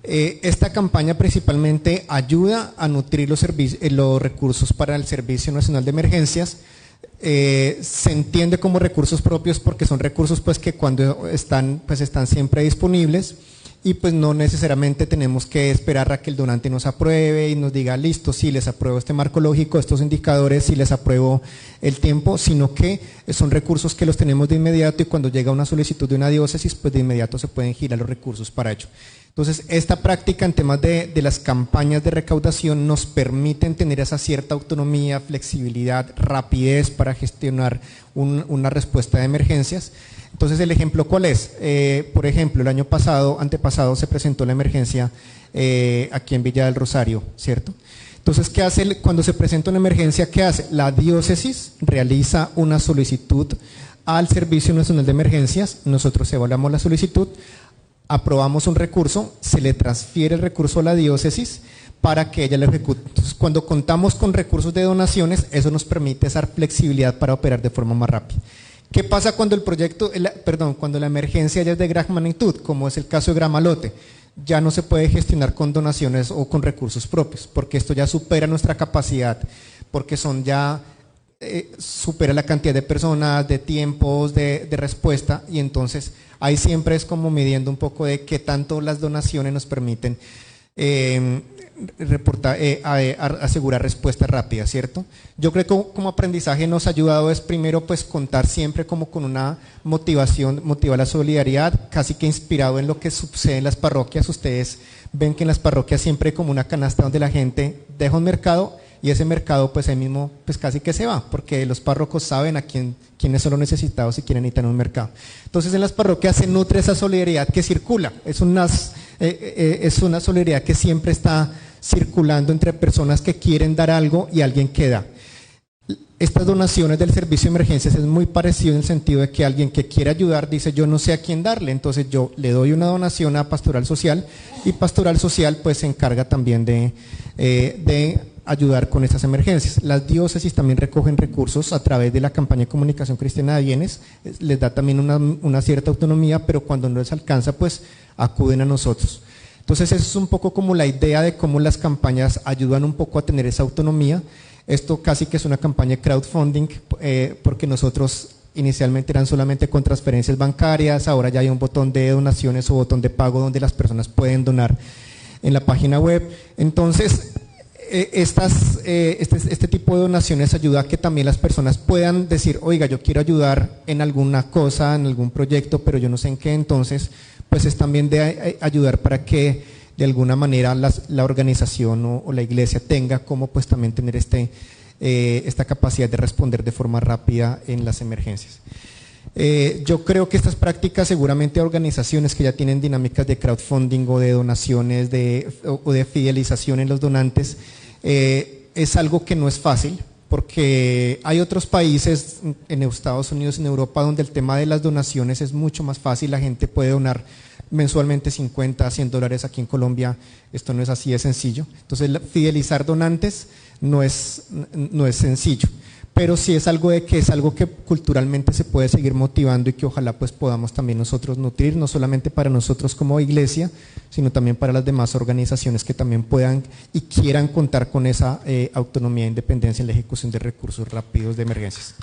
Esta campaña principalmente ayuda a nutrir los recursos para el Servicio Nacional de Emergencias Se entiende como recursos propios porque son recursos pues que cuando están siempre disponibles, y pues no necesariamente tenemos que esperar a que el donante nos apruebe y nos diga listo, sí les apruebo este marco lógico, estos indicadores, sí les apruebo el tiempo, sino que son recursos que los tenemos de inmediato, y cuando llega una solicitud de una diócesis pues de inmediato se pueden girar los recursos para ello. Entonces, esta práctica en temas de las campañas de recaudación nos permiten tener esa cierta autonomía, flexibilidad, rapidez para gestionar una respuesta de emergencias. Entonces, ¿el ejemplo cuál es? Por ejemplo, el año antepasado se presentó la emergencia aquí en Villa del Rosario, ¿cierto? Entonces, ¿qué hace cuando se presenta una emergencia? ¿Qué hace? La diócesis realiza una solicitud al Servicio Nacional de Emergencias, nosotros evaluamos la solicitud, aprobamos un recurso, se le transfiere el recurso a la diócesis para que ella lo ejecute. Entonces, cuando contamos con recursos de donaciones, eso nos permite esa flexibilidad para operar de forma más rápida. ¿Qué pasa cuando cuando la emergencia ya es de gran magnitud, como es el caso de Gramalote? Ya no se puede gestionar con donaciones o con recursos propios, porque esto ya supera nuestra capacidad, porque supera la cantidad de personas, de tiempos, de respuesta, y entonces ahí siempre es como midiendo un poco de qué tanto las donaciones nos permiten asegurar respuesta rápida, ¿cierto? Yo creo que como aprendizaje nos ha ayudado es primero pues contar siempre como con una motivación, motiva la solidaridad, casi que inspirado en lo que sucede en las parroquias. Ustedes ven que en las parroquias siempre hay como una canasta donde la gente deja un mercado, y ese mercado pues ahí mismo pues casi que se va, porque los párrocos saben a quiénes son los necesitados y quiénes necesitan un mercado. Entonces en las parroquias se nutre esa solidaridad que circula, es una solidaridad que siempre está circulando entre personas que quieren dar algo y alguien que da. Estas donaciones del servicio de emergencias es muy parecido en el sentido de que alguien que quiere ayudar dice yo no sé a quién darle, entonces yo le doy una donación a Pastoral Social, y Pastoral Social pues se encarga también de ayudar con estas emergencias. Las diócesis también recogen recursos a través de la campaña de comunicación cristiana de bienes, les da también una cierta autonomía, pero cuando no les alcanza pues acuden a nosotros. Entonces eso es un poco como la idea de cómo las campañas ayudan un poco a tener esa autonomía. Esto casi que es una campaña de crowdfunding, porque nosotros inicialmente eran solamente con transferencias bancarias, ahora ya hay un botón de donaciones o botón de pago donde las personas pueden donar en la página web. Entonces, este tipo de donaciones ayuda a que también las personas puedan decir, oiga, yo quiero ayudar en alguna cosa, en algún proyecto, pero yo no sé en qué. Entonces, pues es también de ayudar para que de alguna manera la organización o la iglesia tenga como pues también tener esta capacidad de responder de forma rápida en las emergencias. Yo creo que estas prácticas, seguramente organizaciones que ya tienen dinámicas de crowdfunding o de donaciones o de fidelización en los donantes, es algo que no es fácil, porque hay otros países en Estados Unidos, en Europa, donde el tema de las donaciones es mucho más fácil, la gente puede donar mensualmente 50 a 100 dólares. Aquí en Colombia esto no es así de sencillo. Entonces fidelizar donantes no es sencillo, pero sí es algo que culturalmente se puede seguir motivando, y que ojalá pues podamos también nosotros nutrir, no solamente para nosotros como iglesia, sino también para las demás organizaciones que también puedan y quieran contar con esa autonomía e independencia en la ejecución de recursos rápidos de emergencias.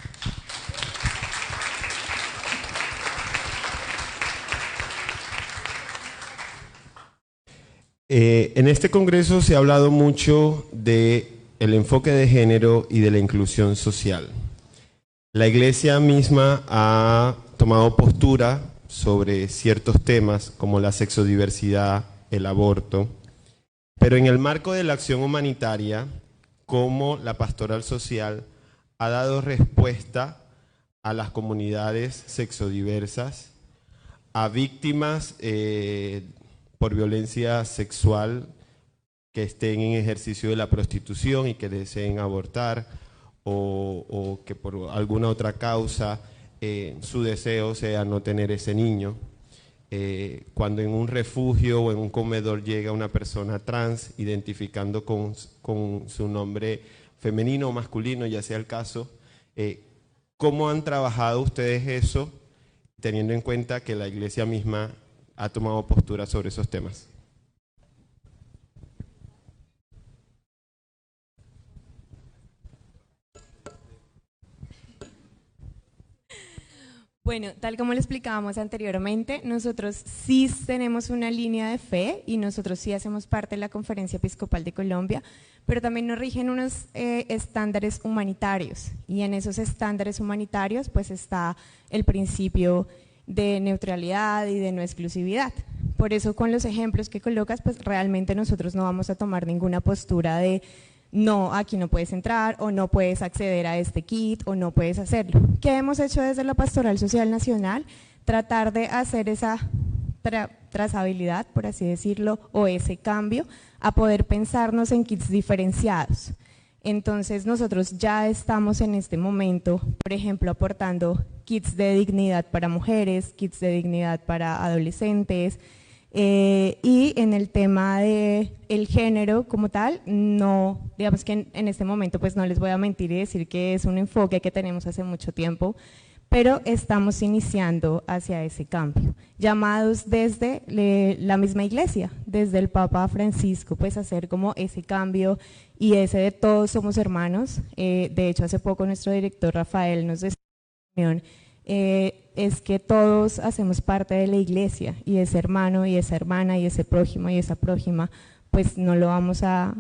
En este congreso se ha hablado mucho de el enfoque de género y de la inclusión social. La iglesia misma ha tomado postura sobre ciertos temas como la sexodiversidad, el aborto, pero en el marco de la acción humanitaria, ¿cómo la pastoral social ha dado respuesta a las comunidades sexodiversas, a víctimas por violencia sexual que estén en ejercicio de la prostitución y que deseen abortar, o que por alguna otra causa su deseo sea no tener ese niño? Cuando en un refugio o en un comedor llega una persona trans identificando con su nombre femenino o masculino, ya sea el caso, ¿cómo han trabajado ustedes eso, teniendo en cuenta que la iglesia misma ha tomado postura sobre esos temas? Bueno, tal como lo explicábamos anteriormente, nosotros sí tenemos una línea de fe y nosotros sí hacemos parte de la Conferencia Episcopal de Colombia, pero también nos rigen unos estándares humanitarios, y en esos estándares humanitarios pues está el principio de neutralidad y de no exclusividad. Por eso con los ejemplos que colocas, pues realmente nosotros no vamos a tomar ninguna postura de no, aquí no puedes entrar, o no puedes acceder a este kit, o no puedes hacerlo. ¿Qué hemos hecho desde la Pastoral Social Nacional? Tratar de hacer esa trazabilidad, por así decirlo, o ese cambio, a poder pensarnos en kits diferenciados. Entonces nosotros ya estamos en este momento, por ejemplo, aportando kits de dignidad para mujeres, kits de dignidad para adolescentes, y en el tema de el género como tal, no, digamos que en este momento pues no les voy a mentir y decir que es un enfoque que tenemos hace mucho tiempo, pero estamos iniciando hacia ese cambio, llamados desde la misma iglesia, desde el Papa Francisco, pues hacer como ese cambio y ese de todos somos hermanos. De hecho, hace poco nuestro director Rafael nos decía, es que todos hacemos parte de la iglesia, y ese hermano y esa hermana y ese prójimo y esa prójima, pues no lo vamos a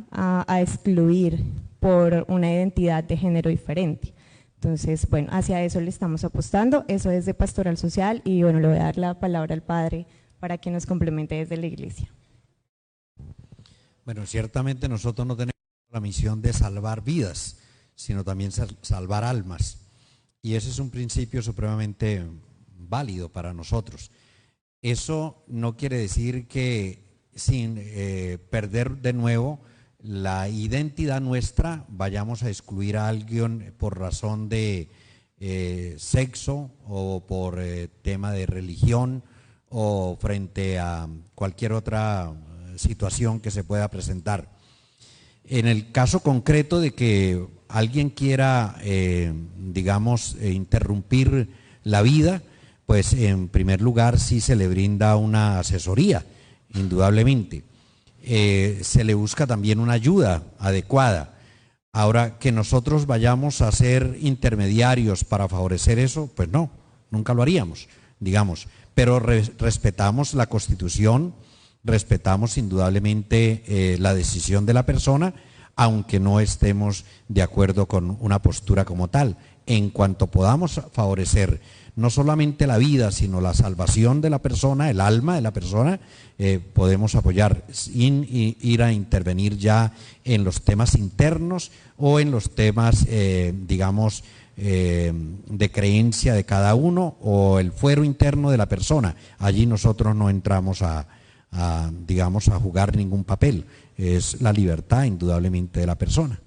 excluir por una identidad de género diferente. Entonces, bueno, hacia eso le estamos apostando, eso es de Pastoral Social, y bueno, le voy a dar la palabra al Padre para que nos complemente desde la iglesia. Bueno, ciertamente nosotros no tenemos la misión de salvar vidas, sino también salvar almas. Y ese es un principio supremamente válido para nosotros. Eso no quiere decir que sin perder de nuevo la identidad nuestra vayamos a excluir a alguien por razón de sexo o por tema de religión o frente a cualquier otra situación que se pueda presentar. En el caso concreto de que alguien quiera, digamos, interrumpir la vida, pues en primer lugar sí se le brinda una asesoría, indudablemente. Se le busca también una ayuda adecuada. Ahora, que nosotros vayamos a ser intermediarios para favorecer eso, pues no, nunca lo haríamos, digamos. Pero respetamos la Constitución, respetamos indudablemente la decisión de la persona, aunque no estemos de acuerdo con una postura como tal. En cuanto podamos favorecer no solamente la vida, sino la salvación de la persona, el alma de la persona, podemos apoyar sin ir a intervenir ya en los temas internos o en los temas, digamos, de creencia de cada uno o el fuero interno de la persona. Allí nosotros no entramos digamos, a jugar ningún papel. Es la libertad indudablemente de la persona.